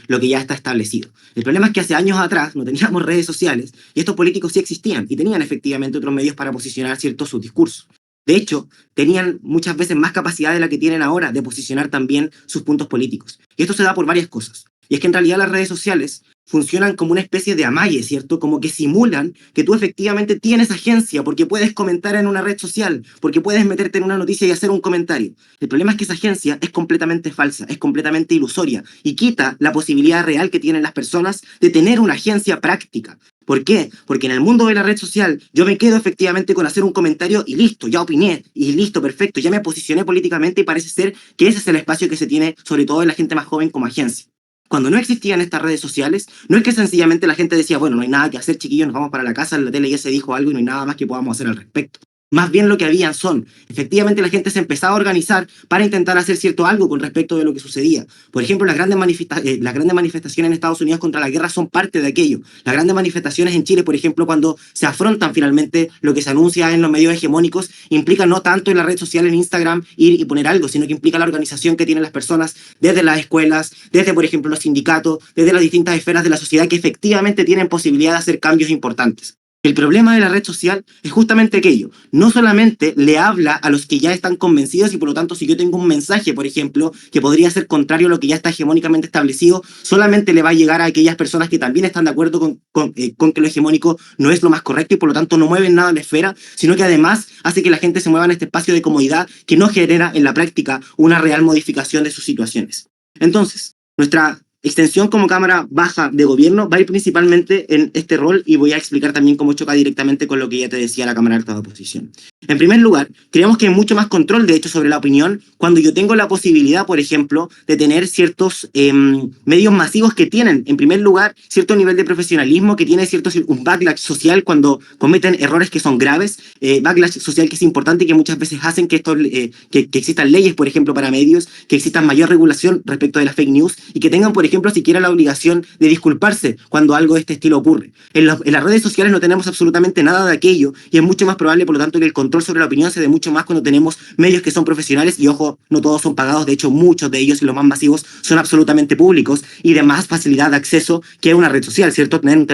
lo que ya está establecido. El problema es que hace años atrás no teníamos redes sociales, y estos políticos sí existían, y tenían efectivamente otros medios para posicionar, cierto, sus discursos. De hecho, tenían muchas veces más capacidad de la que tienen ahora de posicionar también sus puntos políticos. Y esto se da por varias cosas. Y es que en realidad las redes sociales funcionan como una especie de amalle, ¿cierto? Como que simulan que tú efectivamente tienes agencia porque puedes comentar en una red social, porque puedes meterte en una noticia y hacer un comentario. El problema es que esa agencia es completamente falsa, es completamente ilusoria y quita la posibilidad real que tienen las personas de tener una agencia práctica. ¿Por qué? Porque en el mundo de la red social yo me quedo efectivamente con hacer un comentario y listo, ya opiné, y listo, perfecto, ya me posicioné políticamente y parece ser que ese es el espacio que se tiene, sobre todo en la gente más joven, como agencia. Cuando no existían estas redes sociales, no es que sencillamente la gente decía, bueno, no hay nada que hacer, chiquillos, nos vamos para la casa, en la tele ya se dijo algo y no hay nada más que podamos hacer al respecto. Más bien lo que habían son, efectivamente la gente se empezaba a organizar para intentar hacer cierto algo con respecto de lo que sucedía. Por ejemplo, las grandes manifestaciones en Estados Unidos contra la guerra son parte de aquello. Las grandes manifestaciones en Chile, por ejemplo, cuando se afrontan finalmente lo que se anuncia en los medios hegemónicos, implica no tanto en la red social, en Instagram, ir y poner algo, sino que implica la organización que tienen las personas desde las escuelas, desde, por ejemplo, los sindicatos, desde las distintas esferas de la sociedad que efectivamente tienen posibilidad de hacer cambios importantes. El problema de la red social es justamente aquello. No solamente le habla a los que ya están convencidos y por lo tanto si yo tengo un mensaje, por ejemplo, que podría ser contrario a lo que ya está hegemónicamente establecido, solamente le va a llegar a aquellas personas que también están de acuerdo con que lo hegemónico no es lo más correcto y por lo tanto no mueven nada en la esfera, sino que además hace que la gente se mueva en este espacio de comodidad que no genera en la práctica una real modificación de sus situaciones. Entonces, nuestra extensión como Cámara Baja de Gobierno va a ir principalmente en este rol y voy a explicar también cómo choca directamente con lo que ya te decía la Cámara Alta de Oposición. En primer lugar, creemos que hay mucho más control, de hecho, sobre la opinión cuando yo tengo la posibilidad, por ejemplo, de tener ciertos medios masivos que tienen, en primer lugar, cierto nivel de profesionalismo, que tiene un backlash social cuando cometen errores que son graves, backlash social que es importante y que muchas veces hacen que, que existan leyes, por ejemplo, para medios, que existan mayor regulación respecto de las fake news y que tengan, por ejemplo, siquiera la obligación de disculparse cuando algo de este estilo ocurre. En las redes sociales no tenemos absolutamente nada de aquello y es mucho más probable, por lo tanto, que el control sobre la opinión se dé mucho más cuando tenemos medios que son profesionales y, ojo, no todos son pagados, de hecho, muchos de ellos y los más masivos son absolutamente públicos y de más facilidad de acceso que una red social, ¿cierto? Tener un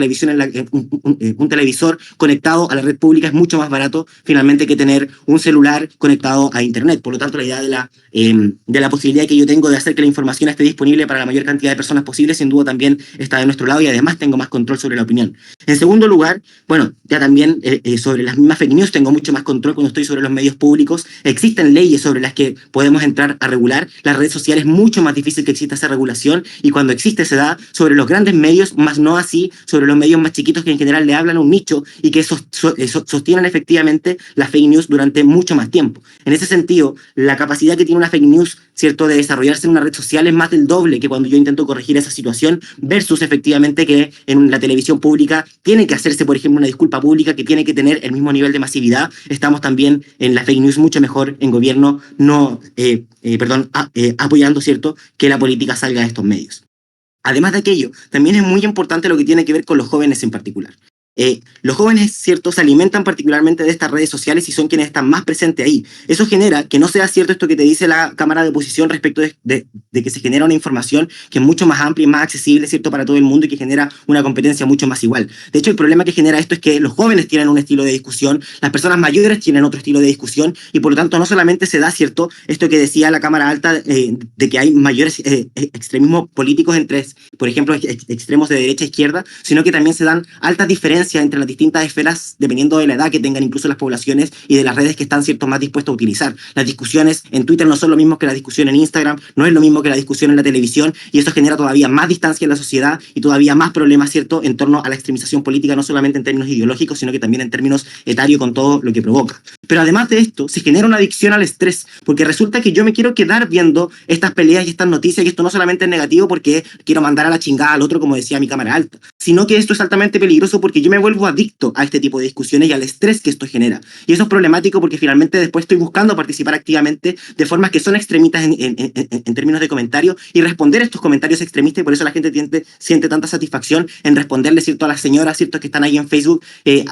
televisor conectado a la red pública es mucho más barato, finalmente, que tener un celular conectado a Internet. Por lo tanto, la idea de la posibilidad que yo tengo de hacer que la información esté disponible para la mayor cantidad de personas posible, sin duda también está de nuestro lado y además tengo más control sobre la opinión. En segundo lugar, bueno, ya también sobre las mismas fake news tengo mucho más control cuando estoy sobre los medios públicos. Existen leyes sobre las que podemos entrar a regular. Las redes sociales es mucho más difícil que exista esa regulación y cuando existe se da sobre los grandes medios, más no así sobre los medios más chiquitos que en general le hablan a un nicho y que sostienen efectivamente las fake news durante mucho más tiempo. En ese sentido, la capacidad que tiene una fake news, ¿cierto?, de desarrollarse en una red social es más del doble que cuando yo intento corregir esa situación versus efectivamente que en la televisión pública tiene que hacerse, por ejemplo, una disculpa pública que tiene que tener el mismo nivel de masividad. Estamos también en la fake news mucho mejor en gobierno, apoyando, ¿cierto?, que la política salga de estos medios. Además de aquello, también es muy importante lo que tiene que ver con los jóvenes en particular. Los jóvenes, ¿cierto?, se alimentan particularmente de estas redes sociales y son quienes están más presentes ahí. Eso genera que no sea cierto esto que te dice la Cámara de Oposición respecto de que se genera una información que es mucho más amplia y más accesible, ¿cierto?, para todo el mundo y que genera una competencia mucho más igual. De hecho, el problema que genera esto es que los jóvenes tienen un estilo de discusión, las personas mayores tienen otro estilo de discusión y por lo tanto no solamente se da, ¿cierto?, esto que decía la Cámara Alta de que hay mayores extremismos políticos entre, por ejemplo, extremos de derecha e izquierda, sino que también se dan altas diferencias entre las distintas esferas dependiendo de la edad que tengan incluso las poblaciones y de las redes que están, ¿cierto?, más dispuestos a utilizar. Las discusiones en Twitter no son lo mismo que la discusión en Instagram, no es lo mismo que la discusión en la televisión y eso genera todavía más distancia en la sociedad y todavía más problemas, ¿cierto?, en torno a la extremización política, no solamente en términos ideológicos, sino que también en términos etarios con todo lo que provoca. Pero además de esto, se genera una adicción al estrés, porque resulta que yo me quiero quedar viendo estas peleas y estas noticias y esto no solamente es negativo porque quiero mandar a la chingada al otro, como decía mi Cámara Alta, sino que esto es altamente peligroso porque yo me vuelvo adicto a este tipo de discusiones y al estrés que esto genera. Y eso es problemático porque finalmente después estoy buscando participar activamente de formas que son extremistas en términos de comentarios y responder a estos comentarios extremistas y por eso la gente siente tanta satisfacción en responderle, ¿cierto?, a las señoras, ¿cierto?, que están ahí en Facebook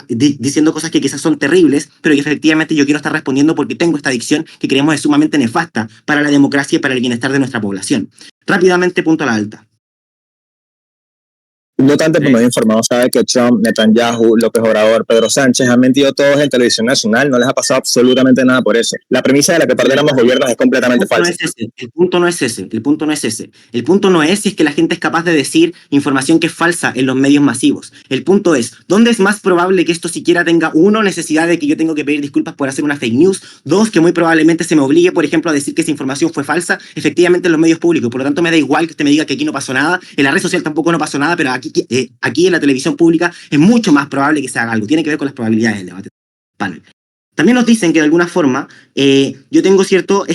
diciendo cosas que quizás son terribles, pero que efectivamente yo quiero estar respondiendo porque tengo esta adicción que creemos es sumamente nefasta para la democracia y para el bienestar de nuestra población. Rápidamente, punto a la alta. Un votante promedio informado sabe que Trump, Netanyahu, López Obrador, Pedro Sánchez han mentido todos en televisión nacional, no les ha pasado absolutamente nada por eso. La premisa de la que perdiéramos gobiernos es completamente falsa. El punto no es ese. El punto no es si es que la gente es capaz de decir información que es falsa en los medios masivos. El punto es, ¿dónde es más probable que esto siquiera tenga, uno, necesidad de que yo tenga que pedir disculpas por hacer una fake news, dos, que muy probablemente se me obligue, por ejemplo, a decir que esa información fue falsa, efectivamente en los medios públicos? Por lo tanto, me da igual que usted me diga que aquí no pasó nada, en la red social tampoco no pasó nada, pero aquí en la televisión pública es mucho más probable que se haga algo. Tiene que ver con las probabilidades del debate panel. También nos dicen que de alguna forma yo tengo cierto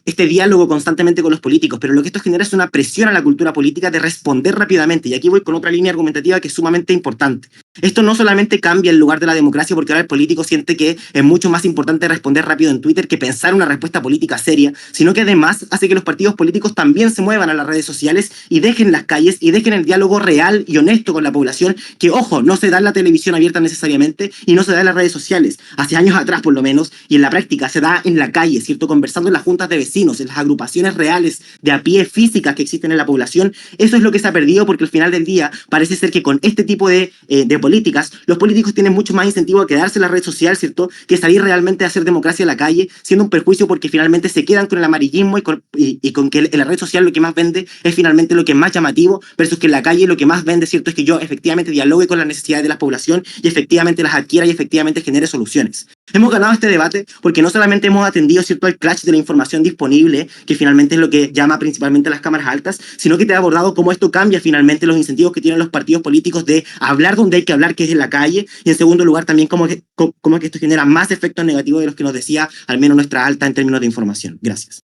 este diálogo constantemente con los políticos, pero lo que esto genera es una presión a la cultura política de responder rápidamente. Y aquí voy con otra línea argumentativa que es sumamente importante. Esto no solamente cambia el lugar de la democracia porque ahora el político siente que es mucho más importante responder rápido en Twitter que pensar una respuesta política seria, sino que además hace que los partidos políticos también se muevan a las redes sociales y dejen las calles y dejen el diálogo real y honesto con la población, que, ojo, no se da en la televisión abierta necesariamente y no se da en las redes sociales. Hace años atrás, por lo menos, y en la práctica se da en la calle, ¿cierto? Conversando en las juntas de vecinos, en las agrupaciones reales de a pie físicas que existen en la población. Eso es lo que se ha perdido porque al final del día parece ser que con este tipo de políticas, los políticos tienen mucho más incentivo a quedarse en la red social, ¿cierto? Que salir realmente a hacer democracia en la calle, siendo un perjuicio porque finalmente se quedan con el amarillismo y con que en la red social lo que más vende es finalmente lo que es más llamativo, versus que en la calle lo que más vende, ¿cierto? Es que yo efectivamente dialogue con las necesidades de la población y efectivamente las adquiera y efectivamente genere soluciones. Hemos ganado este debate porque no solamente hemos atendido, ¿cierto?, al clash de la información disponible, que finalmente es lo que llama principalmente a las cámaras altas, sino que te ha abordado cómo esto cambia finalmente los incentivos que tienen los partidos políticos de hablar donde hay que hablar, que es en la calle, y en segundo lugar también cómo es que esto genera más efectos negativos de los que nos decía al menos nuestra alta en términos de información. Gracias.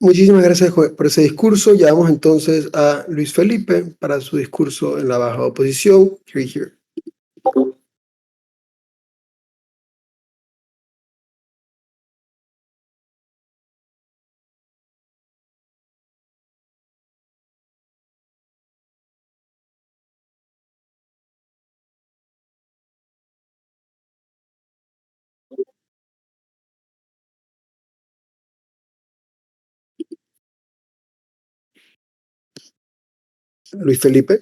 Muchísimas gracias por ese discurso. Ya vamos entonces a Luis Felipe para su discurso en la baja oposición. Here. Luis Felipe.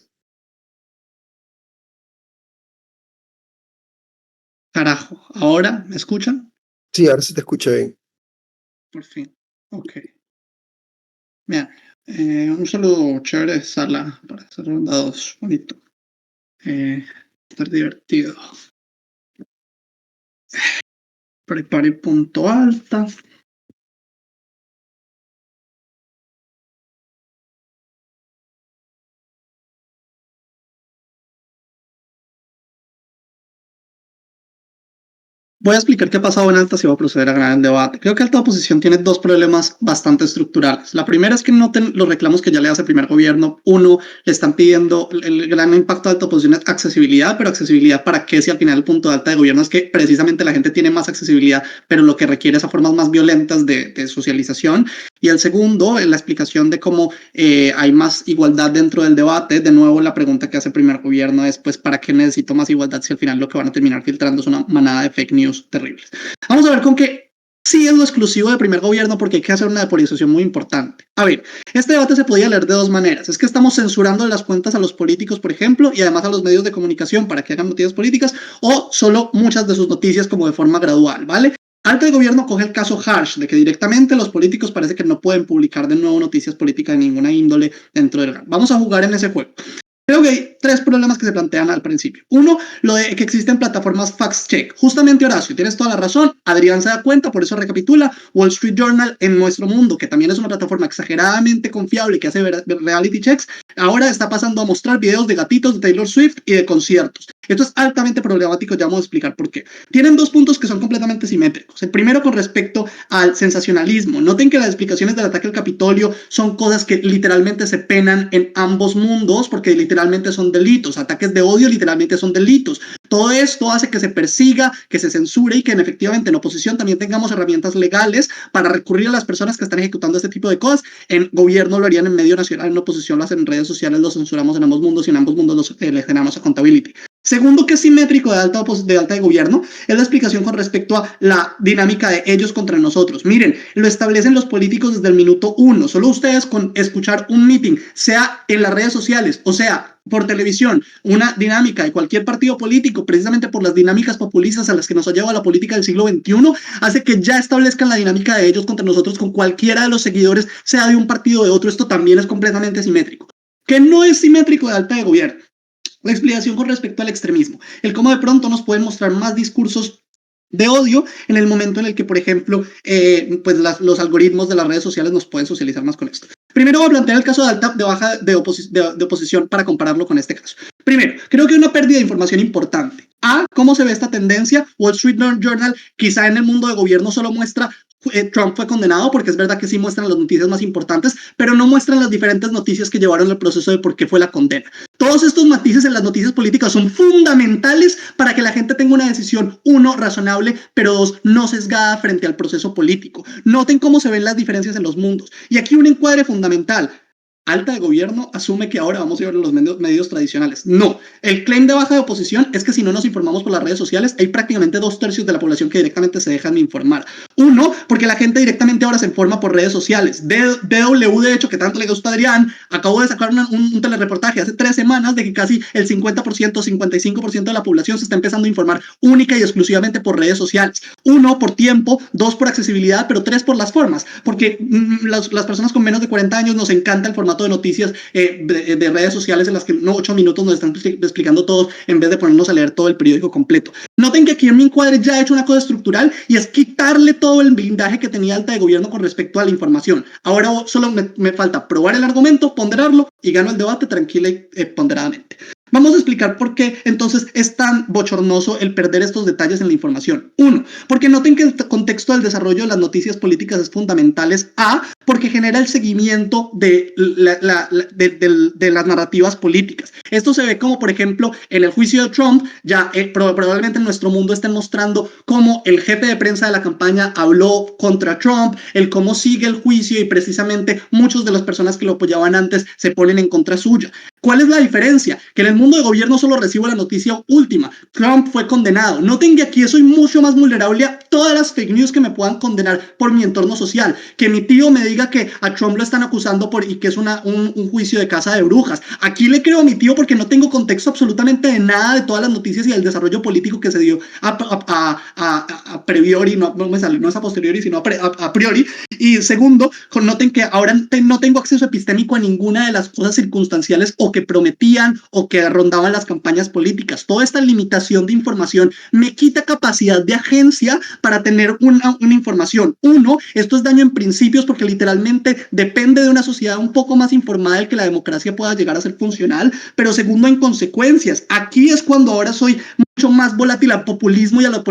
Carajo, ¿ahora me escuchan? Sí, ahora se te escucha bien. Por fin. Ok. Bien. Un saludo chévere, Sala, para hacer ronda 2. Bonito. Estar divertido. Prepare punto alta. Voy a explicar qué ha pasado en Altas y voy a proceder a ganar el debate. Creo que Alta Oposición tiene dos problemas bastante estructurales. La primera es que noten los reclamos que ya le hace el primer gobierno. Uno, le están pidiendo el gran impacto de Alta Oposición es accesibilidad, pero accesibilidad ¿para qué? Si al final el punto de Alta de gobierno es que precisamente la gente tiene más accesibilidad, pero lo que requiere es a formas más violentas de socialización. Y el segundo, la explicación de cómo hay más igualdad dentro del debate. De nuevo, la pregunta que hace el primer gobierno es, pues, ¿para qué necesito más igualdad si al final lo que van a terminar filtrando es una manada de fake news terribles? Vamos a ver con qué sí es lo exclusivo del primer gobierno porque hay que hacer una depolarización muy importante. A ver, este debate se podía leer de dos maneras. Es que estamos censurando las cuentas a los políticos, por ejemplo, y además a los medios de comunicación para que hagan noticias políticas, o solo muchas de sus noticias como de forma gradual, ¿vale? Alta de gobierno coge el caso Harsh, de que directamente los políticos parece que no pueden publicar de nuevo noticias políticas de ninguna índole dentro del GAN. Vamos a jugar en ese juego. Creo que hay tres problemas que se plantean al principio. Uno, lo de que existen plataformas fact-check. Justamente, Horacio, tienes toda la razón. Adrián se da cuenta, por eso recapitula. Wall Street Journal en Nuestro Mundo, que también es una plataforma exageradamente confiable que hace reality checks, ahora está pasando a mostrar videos de gatitos de Taylor Swift y de conciertos. Esto es altamente problemático, ya vamos a explicar por qué. Tienen dos puntos que son completamente simétricos. El primero con respecto al sensacionalismo. Noten que las explicaciones del ataque al Capitolio son cosas que literalmente se penan en ambos mundos porque literalmente son delitos. Ataques de odio literalmente son delitos. Todo esto hace que se persiga, que se censure y que efectivamente en oposición también tengamos herramientas legales para recurrir a las personas que están ejecutando este tipo de cosas. En gobierno lo harían en medio nacional, en oposición lo hacen en redes sociales, lo censuramos en ambos mundos y en ambos mundos les generamos accountability. Segundo, que es simétrico de alta de gobierno, es la explicación con respecto a la dinámica de ellos contra nosotros. Miren, lo establecen los políticos desde el minuto 1. Solo ustedes con escuchar un meeting, sea en las redes sociales o sea por televisión, una dinámica de cualquier partido político, precisamente por las dinámicas populistas a las que nos ha llevado la política del siglo XXI, hace que ya establezcan la dinámica de ellos contra nosotros con cualquiera de los seguidores, sea de un partido o de otro. Esto también es completamente simétrico. ¿Qué no es simétrico de alta de gobierno? La explicación con respecto al extremismo, el cómo de pronto nos pueden mostrar más discursos de odio en el momento en el que, por ejemplo, pues los algoritmos de las redes sociales nos pueden socializar más con esto. Primero voy a plantear el caso de baja de oposición para compararlo con este caso. Primero, creo que hay una pérdida de información importante. ¿Cómo se ve esta tendencia? Wall Street Journal, quizá en el mundo de gobierno solo muestra Trump fue condenado, porque es verdad que sí muestran las noticias más importantes, pero no muestran las diferentes noticias que llevaron al proceso de por qué fue la condena. Todos estos matices en las noticias políticas son fundamentales para que la gente tenga una decisión, uno, razonable, pero dos, no sesgada frente al proceso político. Noten cómo se ven las diferencias en los mundos. Y aquí un encuadre fundamental. Alta de gobierno asume que ahora vamos a ir a los medios tradicionales. No, el claim de baja de oposición es que si no nos informamos por las redes sociales, hay prácticamente 2/3 de la población que directamente se dejan de informar. Uno, porque la gente directamente ahora se informa por redes sociales. DW, de hecho, que tanto le gusta a Adrián, acabó de sacar un telereportaje hace 3 semanas de que casi el 50%, 55% de la población se está empezando a informar única y exclusivamente por redes sociales. Uno, por tiempo, dos, por accesibilidad, pero tres, por las formas, porque las personas con menos de 40 años nos encanta el formato de noticias de redes sociales en las que 8 minutos nos están explicando todo en vez de ponernos a leer todo el periódico completo. Noten que aquí en mi encuadre ya he hecho una cosa estructural y es quitarle todo el blindaje que tenía alta de gobierno con respecto a la información. Ahora solo me falta probar el argumento, ponderarlo y gano el debate tranquila y ponderadamente. Vamos a explicar por qué entonces es tan bochornoso el perder estos detalles en la información. Uno, porque noten que el contexto del desarrollo de las noticias políticas es fundamental. Porque genera el seguimiento de las narrativas políticas. Esto se ve como, por ejemplo, en el juicio de Trump, ya probablemente en nuestro mundo estén mostrando cómo el jefe de prensa de la campaña habló contra Trump, el cómo sigue el juicio y precisamente muchas de las personas que lo apoyaban antes se ponen en contra suya. ¿Cuál es la diferencia? Que en el mundo de gobierno solo recibo la noticia última. Trump fue condenado. Noten que aquí soy mucho más vulnerable a todas las fake news que me puedan condenar por mi entorno social. Que mi tío me diga que a Trump lo están acusando y que es un juicio de casa de brujas. Aquí le creo a mi tío porque no tengo contexto absolutamente de nada de todas las noticias y del desarrollo político que se dio a priori, no me sale, no es a posteriori, sino a priori. Y segundo, noten que ahora no tengo acceso epistémico a ninguna de las cosas circunstanciales o que prometían o que rondaban las campañas políticas. Toda esta limitación de información me quita capacidad de agencia para tener una información. Uno, esto es daño en principios porque literalmente depende de una sociedad un poco más informada de que la democracia pueda llegar a ser funcional, pero segundo, en consecuencias. Aquí es cuando ahora soy mucho más volátil al populismo y a la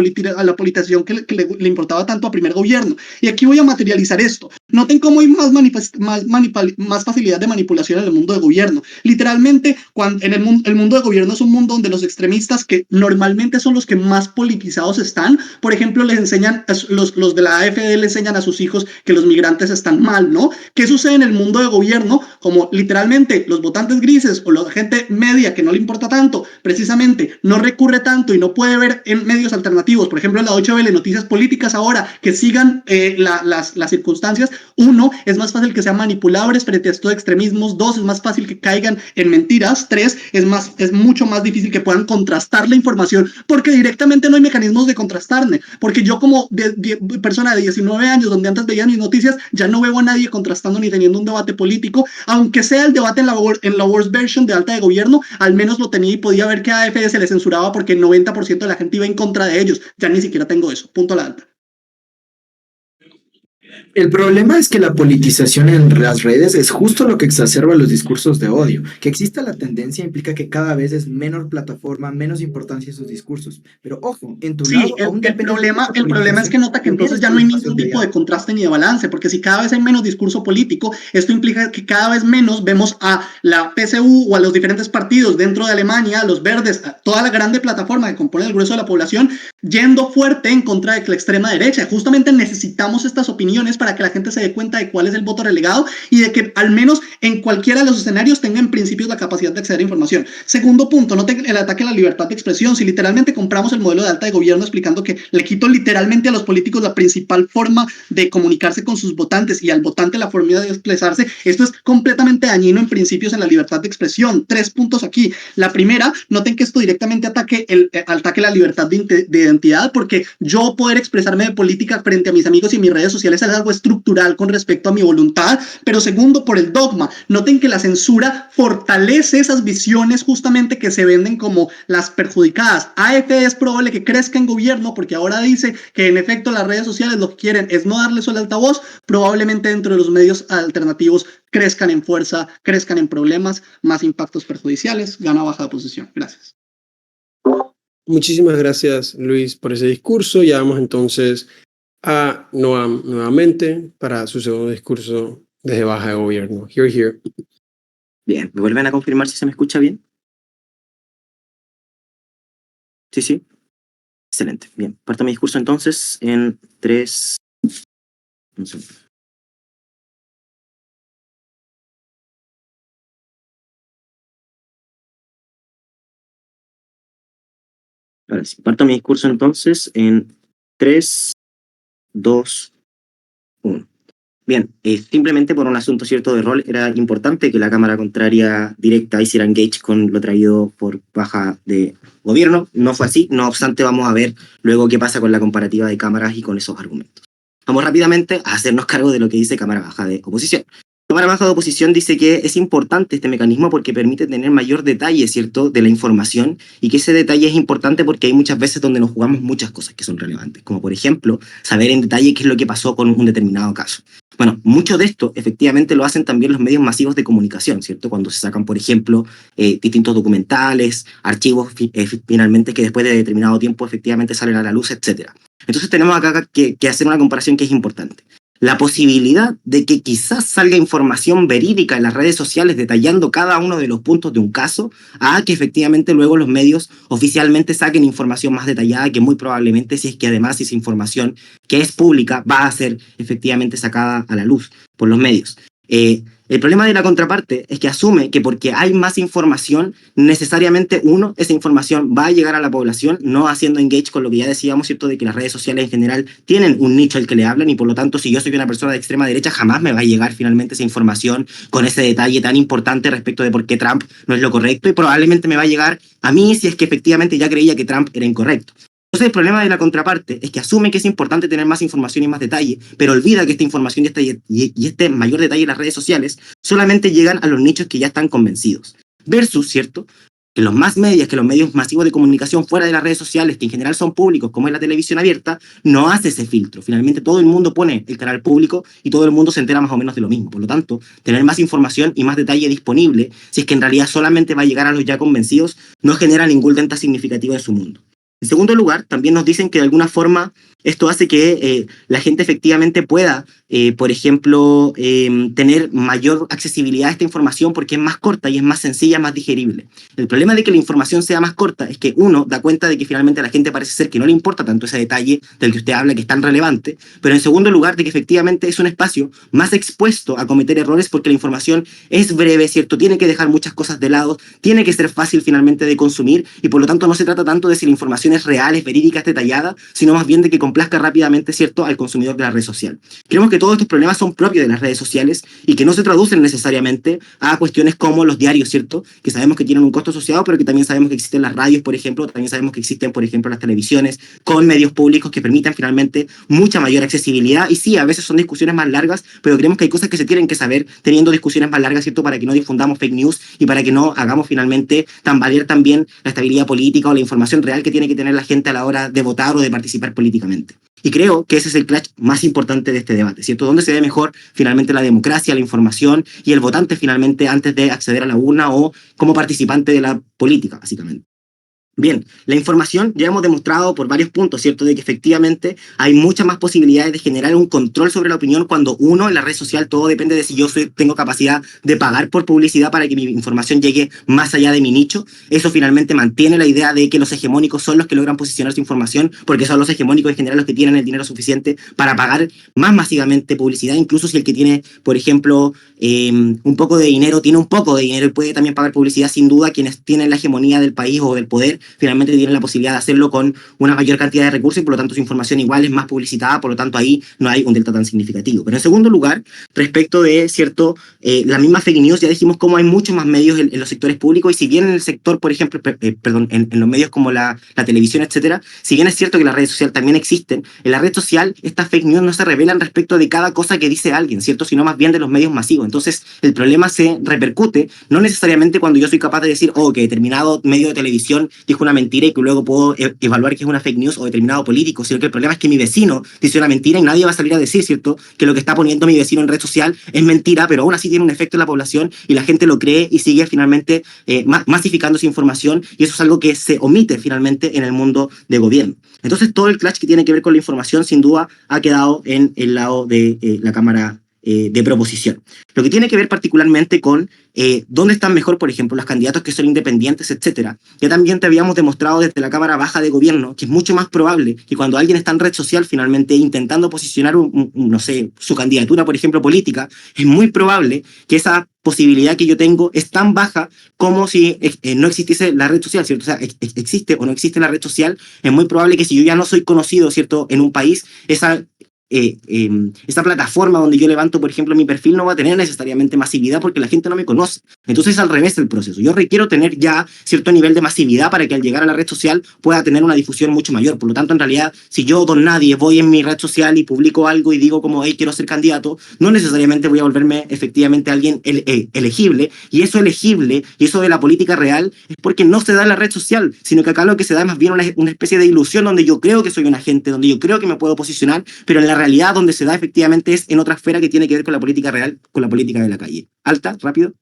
politización que le importaba tanto a primer gobierno. Y aquí voy a materializar esto. Noten cómo hay más facilidad de manipulación en el mundo de gobierno. Literalmente, el mundo de gobierno es un mundo donde los extremistas, que normalmente son los que más politizados están, por ejemplo, les enseñan, los de la AfD le enseñan a sus hijos que los migrantes están mal, ¿no? ¿Qué sucede en el mundo de gobierno? Como literalmente los votantes grises o la gente media que no le importa tanto, precisamente no recurre tanto y no puede ver en medios alternativos, por ejemplo, en la Deutsche Welle, noticias políticas ahora que sigan las circunstancias. Uno, es más fácil que sean manipulables frente a estos extremismos. Dos, es más fácil que caigan en mentiras. Tres, es mucho más difícil que puedan contrastar la información porque directamente no hay mecanismos de contrastarme, porque yo como persona de 19 años donde antes veía mis noticias, ya no veo a nadie contrastando ni teniendo un debate político, aunque sea el debate en la worst version de alta de gobierno, al menos lo tenía y podía ver que a AfD se le censuraba porque el 90% de la gente iba en contra de ellos. Ya ni siquiera tengo eso, punto a la alta. El problema es que la politización en las redes es justo lo que exacerba los discursos de odio. Que exista la tendencia implica que cada vez es menos plataforma, menos importancia en sus discursos. Pero ojo, en tu lado... El problema es que nota que entonces ya no hay ningún tipo de contraste ni de balance, porque si cada vez hay menos discurso político, esto implica que cada vez menos vemos a la PSU o a los diferentes partidos dentro de Alemania, a los verdes, a toda la grande plataforma que compone el grueso de la población, yendo fuerte en contra de la extrema derecha. Justamente necesitamos estas opiniones. opciones para que la gente se dé cuenta de cuál es el voto relegado y de que al menos en cualquiera de los escenarios tenga en principio la capacidad de acceder a información. Segundo punto, no el ataque a la libertad de expresión. Si literalmente compramos el modelo de alta de gobierno explicando que le quito literalmente a los políticos la principal forma de comunicarse con sus votantes y al votante la forma de expresarse, esto es completamente dañino en principios en la libertad de expresión. 3 puntos aquí. La primera, noten que esto directamente ataque la libertad de identidad, porque yo poder expresarme de política frente a mis amigos y mis redes sociales es algo estructural con respecto a mi voluntad. Pero segundo, por el dogma. Noten que la censura fortalece esas visiones justamente que se venden como las perjudicadas. AFD es probable que crezca en gobierno porque ahora dice que en efecto las redes sociales lo que quieren es no darle solo altavoz. Probablemente dentro de los medios alternativos crezcan en fuerza, crezcan en problemas, más impactos perjudiciales, gana baja posición. Gracias. Muchísimas gracias, Luis, por ese discurso. Ya vamos entonces a Noam nuevamente para su segundo discurso desde baja de gobierno. Here. Bien, ¿me vuelven a confirmar si se me escucha bien? Sí. Excelente. Bien, parto mi discurso entonces en 3... Un segundo. Ahora sí, parto mi discurso entonces en 3, 2, 1. Bien, simplemente por un asunto cierto de rol, era importante que la Cámara Contraria Directa hiciera engage con lo traído por baja de gobierno. No fue así, no obstante vamos a ver luego qué pasa con la comparativa de cámaras y con esos argumentos. Vamos rápidamente a hacernos cargo de lo que dice Cámara Baja de Oposición. Cámara Baja de Oposición dice que es importante este mecanismo porque permite tener mayor detalle, ¿cierto?, de la información, y que ese detalle es importante porque hay muchas veces donde nos jugamos muchas cosas que son relevantes, como por ejemplo, saber en detalle qué es lo que pasó con un determinado caso. Bueno, mucho de esto efectivamente lo hacen también los medios masivos de comunicación, ¿cierto? Cuando se sacan, por ejemplo, distintos documentales, archivos finalmente que después de determinado tiempo efectivamente salen a la luz, etc. Entonces tenemos acá que hacer una comparación que es importante. La posibilidad de que quizás salga información verídica en las redes sociales detallando cada uno de los puntos de un caso, a que efectivamente luego los medios oficialmente saquen información más detallada, que muy probablemente, si es que además esa información que es pública va a ser efectivamente sacada a la luz por los medios. El problema de la contraparte es que asume que porque hay más información, necesariamente esa información va a llegar a la población, no haciendo engage con lo que ya decíamos, ¿cierto?, de que las redes sociales en general tienen un nicho al que le hablan, y por lo tanto, si yo soy una persona de extrema derecha, jamás me va a llegar finalmente esa información con ese detalle tan importante respecto de por qué Trump no es lo correcto, y probablemente me va a llegar a mí si es que efectivamente ya creía que Trump era incorrecto. Entonces el problema de la contraparte es que asume que es importante tener más información y más detalle, pero olvida que esta información y este mayor detalle en las redes sociales solamente llegan a los nichos que ya están convencidos. Versus, ¿cierto?, que los más medios, que los medios masivos de comunicación fuera de las redes sociales, que en general son públicos, como es la televisión abierta, no hace ese filtro. Finalmente todo el mundo pone el canal público y todo el mundo se entera más o menos de lo mismo. Por lo tanto, tener más información y más detalle disponible, si es que en realidad solamente va a llegar a los ya convencidos, no genera ningún venta significativo en su mundo. En segundo lugar, también nos dicen que de alguna forma esto hace que la gente efectivamente pueda, por ejemplo, tener mayor accesibilidad a esta información porque es más corta y es más sencilla, más digerible. El problema de que la información sea más corta es que uno da cuenta de que finalmente a la gente parece ser que no le importa tanto ese detalle del que usted habla, que es tan relevante, pero en segundo lugar de que efectivamente es un espacio más expuesto a cometer errores porque la información es breve, ¿cierto? Tiene que dejar muchas cosas de lado, tiene que ser fácil finalmente de consumir, y por lo tanto no se trata tanto de si la información es real, es verídica, es detallada, sino más bien de que complazca rápidamente, ¿cierto?, al consumidor de la red social. Creemos que todos estos problemas son propios de las redes sociales y que no se traducen necesariamente a cuestiones como los diarios, ¿cierto?, que sabemos que tienen un costo asociado, pero que también sabemos que existen las radios, por ejemplo, también sabemos que existen, por ejemplo, las televisiones con medios públicos que permitan finalmente mucha mayor accesibilidad. Y sí, a veces son discusiones más largas, pero creemos que hay cosas que se tienen que saber teniendo discusiones más largas, ¿cierto?, para que no difundamos fake news y para que no hagamos finalmente tambalear también la estabilidad política o la información real que tiene que tener la gente a la hora de votar o de participar políticamente. Y creo que ese es el clash más importante de este debate, ¿cierto? ¿Dónde se ve mejor finalmente la democracia, la información y el votante finalmente antes de acceder a la urna o como participante de la política, básicamente? Bien, la información ya hemos demostrado por varios puntos, ¿cierto? De que efectivamente hay muchas más posibilidades de generar un control sobre la opinión cuando uno en la red social, todo depende de si yo tengo capacidad de pagar por publicidad para que mi información llegue más allá de mi nicho. Eso finalmente mantiene la idea de que los hegemónicos son los que logran posicionar su información, porque son los hegemónicos en general los que tienen el dinero suficiente para pagar más masivamente publicidad, incluso si el que tiene, por ejemplo, un poco de dinero, tiene un poco de dinero y puede también pagar publicidad, sin duda quienes tienen la hegemonía del país o del poder finalmente tienen la posibilidad de hacerlo con una mayor cantidad de recursos y por lo tanto su información igual es más publicitada, por lo tanto ahí no hay un delta tan significativo. Pero en segundo lugar, respecto de, cierto, la misma fake news, ya dijimos cómo hay muchos más medios en los sectores públicos y si bien en el sector, por ejemplo, perdón, en los medios como la televisión, etcétera, si bien es cierto que las redes sociales también existen, en la red social estas fake news no se revelan respecto de cada cosa que dice alguien, ¿cierto? Sino más bien de los medios masivos. Entonces, el problema se repercute, no necesariamente cuando yo soy capaz de decir, oh, que determinado medio de televisión dijo una mentira y que luego puedo evaluar que es una fake news o determinado político, sino que el problema es que mi vecino dice una mentira y nadie va a salir a decir, ¿cierto? Que lo que está poniendo mi vecino en red social es mentira, pero aún así tiene un efecto en la población y la gente lo cree y sigue finalmente masificando esa información y eso es algo que se omite finalmente en el mundo de gobierno. Entonces todo el clash que tiene que ver con la información sin duda ha quedado en el lado de la Cámara de proposición. Lo que tiene que ver particularmente con dónde están mejor, por ejemplo, los candidatos que son independientes, etcétera. Ya también te habíamos demostrado desde la Cámara Baja de Gobierno que es mucho más probable que cuando alguien está en red social finalmente intentando posicionar, no sé, su candidatura, por ejemplo, política, es muy probable que esa posibilidad que yo tengo es tan baja como si no existiese la red social, ¿cierto? O sea, existe o no existe la red social, es muy probable que si yo ya no soy conocido, ¿cierto? En un país, esta plataforma donde yo levanto, por ejemplo, mi perfil no va a tener necesariamente masividad porque la gente no me conoce. Entonces es al revés el proceso. Yo requiero tener ya cierto nivel de masividad para que al llegar a la red social pueda tener una difusión mucho mayor. Por lo tanto, en realidad, si yo, don nadie, voy en mi red social y publico algo y digo como, hey, quiero ser candidato, no necesariamente voy a volverme efectivamente alguien elegible. Y eso elegible y eso de la política real es porque no se da en la red social, sino que acá lo que se da es más bien una especie de ilusión donde yo creo que soy un agente, donde yo creo que me puedo posicionar, pero en la realidad donde se da efectivamente es en otra esfera que tiene que ver con la política real, con la política de la calle. Alta, rápido.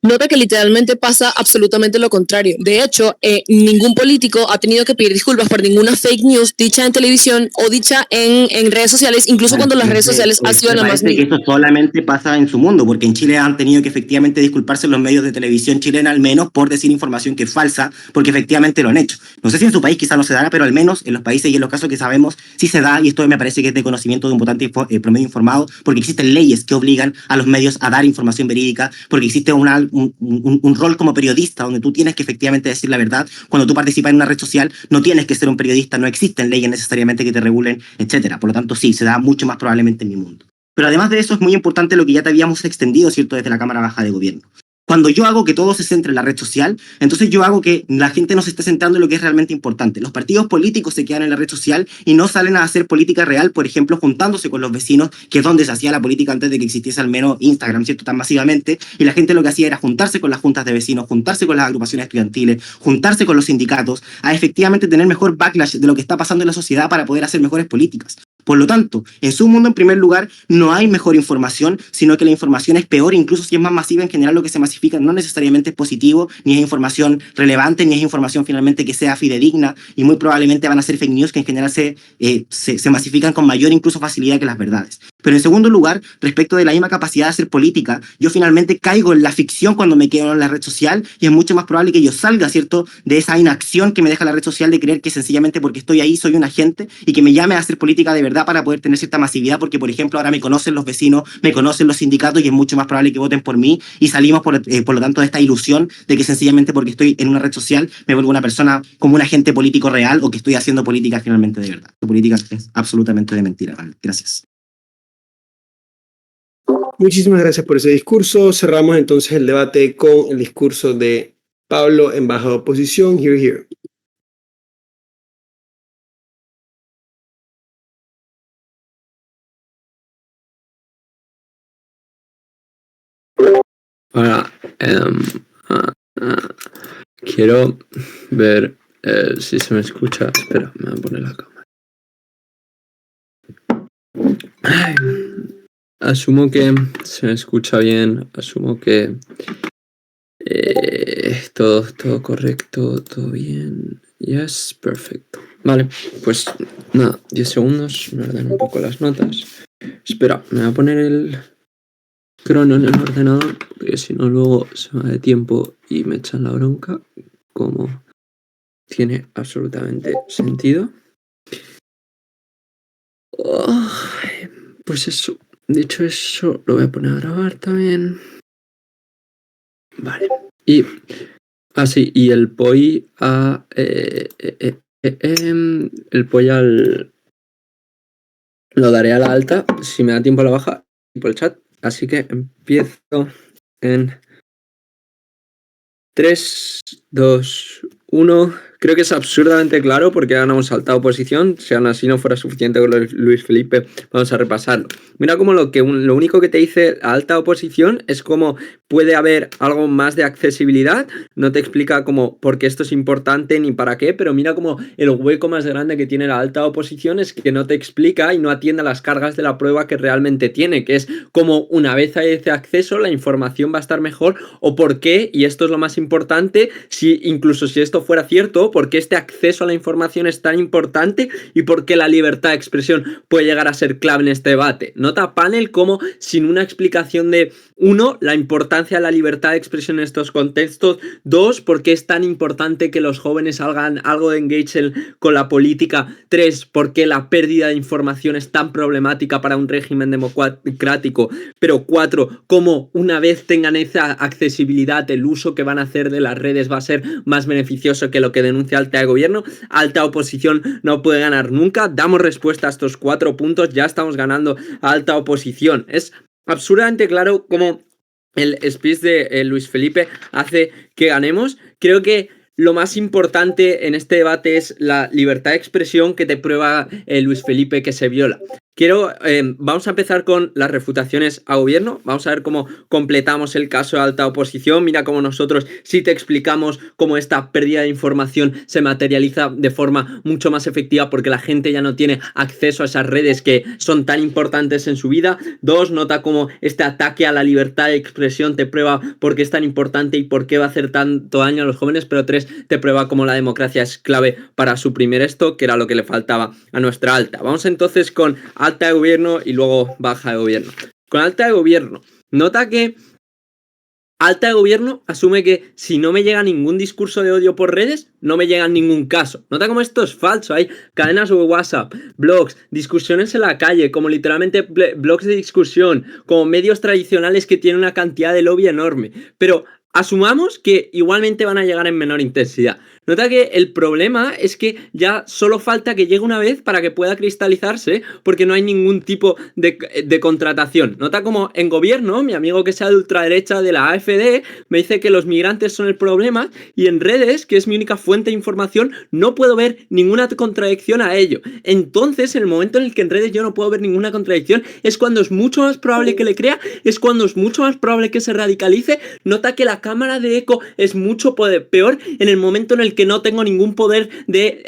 Nota que literalmente pasa absolutamente lo contrario. De hecho, ningún político ha tenido que pedir disculpas por ninguna fake news dicha en televisión o dicha en redes sociales, incluso cuando las redes sociales han sido la más mínima. Que eso solamente pasa en su mundo, porque en Chile han tenido que efectivamente disculparse los medios de televisión chilena al menos por decir información que es falsa, porque efectivamente lo han hecho. No sé si en su país quizá no se dará, pero al menos en los países y en los casos que sabemos sí se da, y esto me parece que es de conocimiento de un votante promedio informado, porque existen leyes que obligan a los medios a dar información verídica, porque existe un rol como periodista donde tú tienes que efectivamente decir la verdad. Cuando tú participas en una red social no tienes que ser un periodista, no existen leyes necesariamente que te regulen, etcétera. Por lo tanto, sí, se da mucho más probablemente en mi mundo. Pero además de eso es muy importante lo que ya te habíamos extendido, ¿cierto?, desde la Cámara Baja de Gobierno. Cuando yo hago que todo se centre en la red social, entonces yo hago que la gente no se esté centrando en lo que es realmente importante. Los partidos políticos se quedan en la red social y no salen a hacer política real, por ejemplo, juntándose con los vecinos, que es donde se hacía la política antes de que existiese al menos Instagram, ¿cierto?, tan masivamente. Y la gente lo que hacía era juntarse con las juntas de vecinos, juntarse con las agrupaciones estudiantiles, juntarse con los sindicatos, a efectivamente tener mejor backlash de lo que está pasando en la sociedad para poder hacer mejores políticas. Por lo tanto, en su mundo, en primer lugar, no hay mejor información, sino que la información es peor, incluso si es más masiva. En general, lo que se masifica no necesariamente es positivo, ni es información relevante, ni es información finalmente que sea fidedigna, y muy probablemente van a ser fake news que en general se masifican con mayor incluso facilidad que las verdades. Pero en segundo lugar, respecto de la misma capacidad de hacer política, yo finalmente caigo en la ficción cuando me quedo en la red social y es mucho más probable que yo salga, ¿cierto?, de esa inacción que me deja la red social de creer que sencillamente porque estoy ahí soy un agente y que me llame a hacer política de verdad para poder tener cierta masividad, porque por ejemplo ahora me conocen los vecinos, me conocen los sindicatos y es mucho más probable que voten por mí y salimos por lo tanto de esta ilusión de que sencillamente porque estoy en una red social me vuelvo una persona como un agente político real o que estoy haciendo política finalmente de verdad. La política es absolutamente de mentira. Vale, gracias. Muchísimas gracias por ese discurso. Cerramos entonces el debate con el discurso de Pablo en baja oposición. Here, here. Ahora, quiero ver si se me escucha. Espera, me voy a poner la cámara. Asumo que se me escucha bien. Asumo que Todo correcto, todo bien. Yes, perfecto. Vale, pues nada, 10 segundos, me ordeno un poco las notas. Espera, me voy a poner el crono en el ordenador, porque si no luego se va de tiempo y me echan la bronca, como tiene absolutamente sentido. Pues eso, dicho eso, lo voy a poner a grabar también. Vale, y sí, y el POI a el POI lo daré a la alta, si me da tiempo a la baja, por el chat. Así que empiezo en 3, 2, 1. Creo que es absurdamente claro porque ahora hemos saltado posición. Si aún así no fuera suficiente con Luis Felipe, vamos a repasarlo. Mira como lo único que te dice alta oposición es como puede haber algo más de accesibilidad. No te explica como por qué esto es importante ni para qué, pero mira como el hueco más grande que tiene la alta oposición es que no te explica y no atiende a las cargas de la prueba que realmente tiene, que es como una vez hay ese acceso la información va a estar mejor o por qué, y esto es lo más importante, incluso si esto fuera cierto, por qué este acceso a la información es tan importante y por qué la libertad de expresión puede llegar a ser clave en este debate. Nota panel como sin una explicación de 1, la importancia de la libertad de expresión en estos contextos, 2, por qué es tan importante que los jóvenes hagan algo de engage con la política, 3, por qué la pérdida de información es tan problemática para un régimen democrático, pero 4, cómo una vez tengan esa accesibilidad, el uso que van a hacer de las redes va a ser más beneficioso que lo que denuncia alta de gobierno. Alta oposición no puede ganar nunca. Damos respuesta a estos 4 puntos, ya estamos ganando a alta oposición. Es absurdamente claro cómo el speech de Luis Felipe hace que ganemos. Creo que lo más importante en este debate es la libertad de expresión que te prueba Luis Felipe que se viola. Vamos a empezar con las refutaciones a gobierno. Vamos a ver cómo completamos el caso de alta oposición. Mira cómo nosotros sí te explicamos cómo esta pérdida de información se materializa de forma mucho más efectiva porque la gente ya no tiene acceso a esas redes que son tan importantes en su vida. 2, nota cómo este ataque a la libertad de expresión te prueba por qué es tan importante y por qué va a hacer tanto daño a los jóvenes. Pero 3, te prueba cómo la democracia es clave para suprimir esto, que era lo que le faltaba a nuestra alta. Vamos entonces con alta de gobierno y luego baja de gobierno. Con alta de gobierno, nota que alta de gobierno asume que si no me llega ningún discurso de odio por redes, no me llega ningún caso. Nota cómo esto es falso. Hay cadenas de WhatsApp, blogs, discusiones en la calle, como literalmente blogs de discusión, como medios tradicionales que tienen una cantidad de lobby enorme. Pero asumamos que igualmente van a llegar en menor intensidad. Nota que el problema es que ya solo falta que llegue una vez para que pueda cristalizarse porque no hay ningún tipo de contratación. Nota como en gobierno, mi amigo que sea de ultraderecha de la AfD me dice que los migrantes son el problema y en redes, que es mi única fuente de información, no puedo ver ninguna contradicción a ello. Entonces, en el momento en el que en redes yo no puedo ver ninguna contradicción es cuando es mucho más probable que le crea, es cuando es mucho más probable que se radicalice. Nota que la cámara de eco es mucho peor en el momento en el que no tengo ningún poder de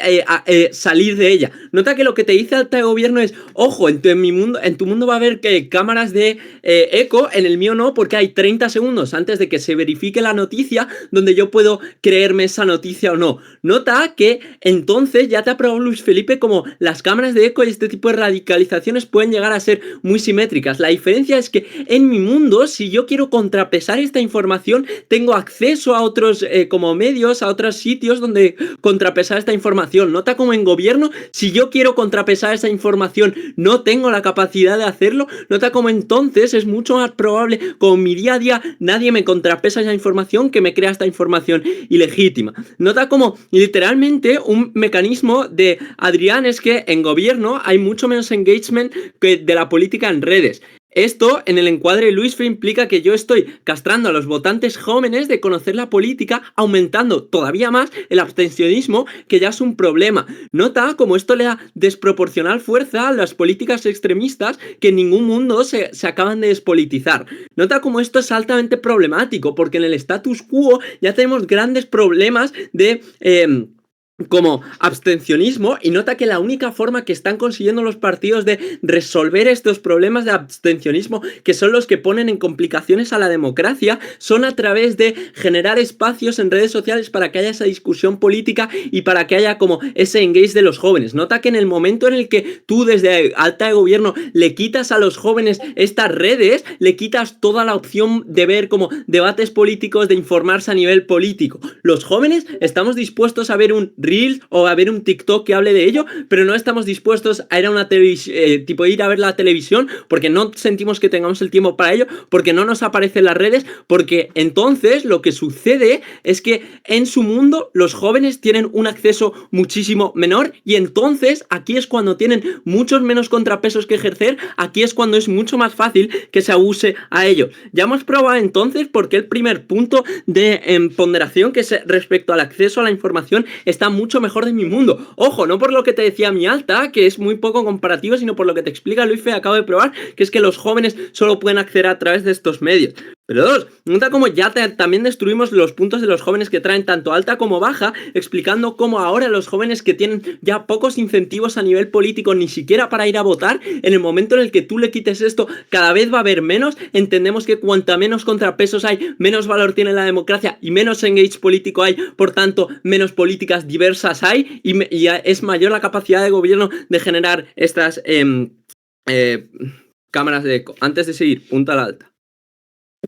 salir de ella. Nota que lo que te dice alta de gobierno es, ojo, en tu mundo va a haber cámaras de eco, en el mío no, porque hay 30 segundos antes de que se verifique la noticia donde yo puedo creerme esa noticia o no. Nota que entonces ya te ha probado Luis Felipe como las cámaras de eco y este tipo de radicalizaciones pueden llegar a ser muy simétricas. La diferencia es que en mi mundo, si yo quiero contrapesar esta información, tengo acceso a otros como medios, a otros sitios donde contrapesar esta información. Nota como en gobierno, si yo quiero contrapesar esa información, no tengo la capacidad de hacerlo. Nota como entonces es mucho más probable, como en mi día a día nadie me contrapesa esa información, que me crea esta información ilegítima. Nota como literalmente un mecanismo de Adrián es que en gobierno hay mucho menos engagement que de la política en redes. Esto, en el encuadre de Luis Felipe, implica que yo estoy castrando a los votantes jóvenes de conocer la política, aumentando todavía más el abstencionismo, que ya es un problema. Nota como esto le da desproporcional fuerza a las políticas extremistas que en ningún mundo se acaban de despolitizar. Nota como esto es altamente problemático, porque en el status quo ya tenemos grandes problemas de como abstencionismo, y nota que la única forma que están consiguiendo los partidos de resolver estos problemas de abstencionismo, que son los que ponen en complicaciones a la democracia, son a través de generar espacios en redes sociales para que haya esa discusión política y para que haya como ese engage de los jóvenes. Nota que en el momento en el que tú desde alta de gobierno le quitas a los jóvenes estas redes, le quitas toda la opción de ver como debates políticos, de informarse a nivel político. Los jóvenes estamos dispuestos a ver un Reel o a ver un TikTok que hable de ello, pero no estamos dispuestos a ir a una televisión, ir a ver la televisión, porque no sentimos que tengamos el tiempo para ello, porque no nos aparecen las redes, porque entonces lo que sucede es que en su mundo los jóvenes tienen un acceso muchísimo menor, y entonces aquí es cuando tienen muchos menos contrapesos que ejercer, aquí es cuando es mucho más fácil que se abuse a ello. Ya hemos probado entonces por qué el primer punto de ponderación, que es respecto al acceso a la información, está mucho mejor de mi mundo. Ojo, no por lo que te decía mi alta, que es muy poco comparativo, sino por lo que te explica Luis Fe, acabo de probar, que es que los jóvenes solo pueden acceder a través de estos medios. Pero dos, nota como ya también destruimos los puntos de los jóvenes que traen tanto alta como baja, explicando cómo ahora los jóvenes que tienen ya pocos incentivos a nivel político, ni siquiera para ir a votar, en el momento en el que tú le quites esto, cada vez va a haber menos. Entendemos que cuanta menos contrapesos hay, menos valor tiene la democracia y menos engage político hay, por tanto, menos políticas diversas hay, y es mayor la capacidad de gobierno de generar estas cámaras de eco. Antes de seguir, punta a la alta.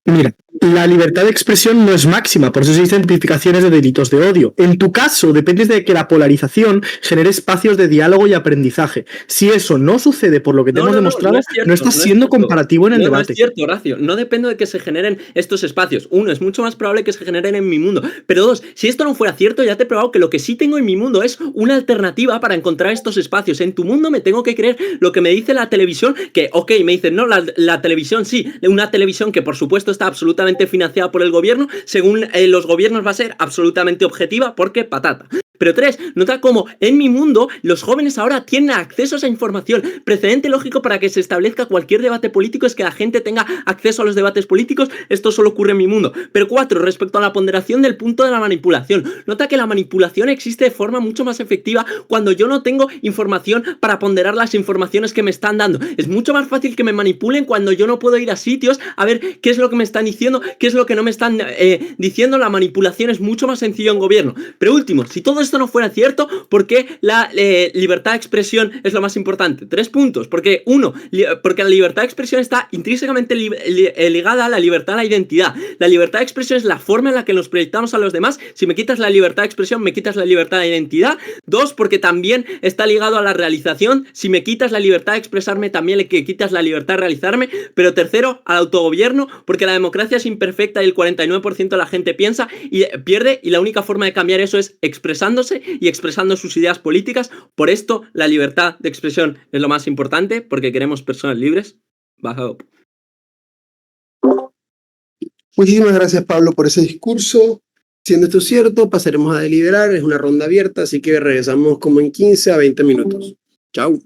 Mira, la libertad de expresión no es máxima, por eso se dicen tipificaciones de delitos de odio. En tu caso, depende de que la polarización genere espacios de diálogo y aprendizaje. Si eso no sucede por lo que te hemos demostrado, no estás siendo comparativo en el debate. No es cierto, Horacio. No depende de que se generen estos espacios. Uno, es mucho más probable que se generen en mi mundo. Pero dos, si esto no fuera cierto, ya te he probado que lo que sí tengo en mi mundo es una alternativa para encontrar estos espacios. En tu mundo me tengo que creer lo que me dice la televisión, que, ok, me dicen, no, la televisión sí, una televisión que por supuesto está absolutamente financiada por el gobierno, según los gobiernos va a ser absolutamente objetiva, porque patata. Pero tres, nota cómo en mi mundo los jóvenes ahora tienen acceso a esa información. Precedente lógico para que se establezca cualquier debate político es que la gente tenga acceso a los debates políticos. Esto solo ocurre en mi mundo. Pero cuatro, respecto a la ponderación del punto de la manipulación. Nota que la manipulación existe de forma mucho más efectiva cuando yo no tengo información para ponderar las informaciones que me están dando. Es mucho más fácil que me manipulen cuando yo no puedo ir a sitios a ver qué es lo que me están diciendo, qué es lo que no me están diciendo. La manipulación es mucho más sencillo en gobierno. Pero último, si todo esto no fuera cierto, ¿por qué la libertad de expresión es lo más importante? 3 puntos. Porque porque la libertad de expresión está intrínsecamente ligada a la libertad de la identidad. La libertad de expresión es la forma en la que nos proyectamos a los demás. Si me quitas la libertad de expresión, me quitas la libertad de identidad. 2, porque también está ligado a la realización. Si me quitas la libertad de expresarme, también le quitas la libertad de realizarme. Pero tercero, al autogobierno, porque la democracia es imperfecta y el 49% de la gente piensa y pierde, y la única forma de cambiar eso es expresándose y expresando sus ideas políticas. Por esto, la libertad de expresión es lo más importante, porque queremos personas libres. Baja up. Muchísimas gracias, Pablo, por ese discurso. Siendo esto cierto, pasaremos a deliberar. Es una ronda abierta, así que regresamos como en 15 a 20 minutos. Chao.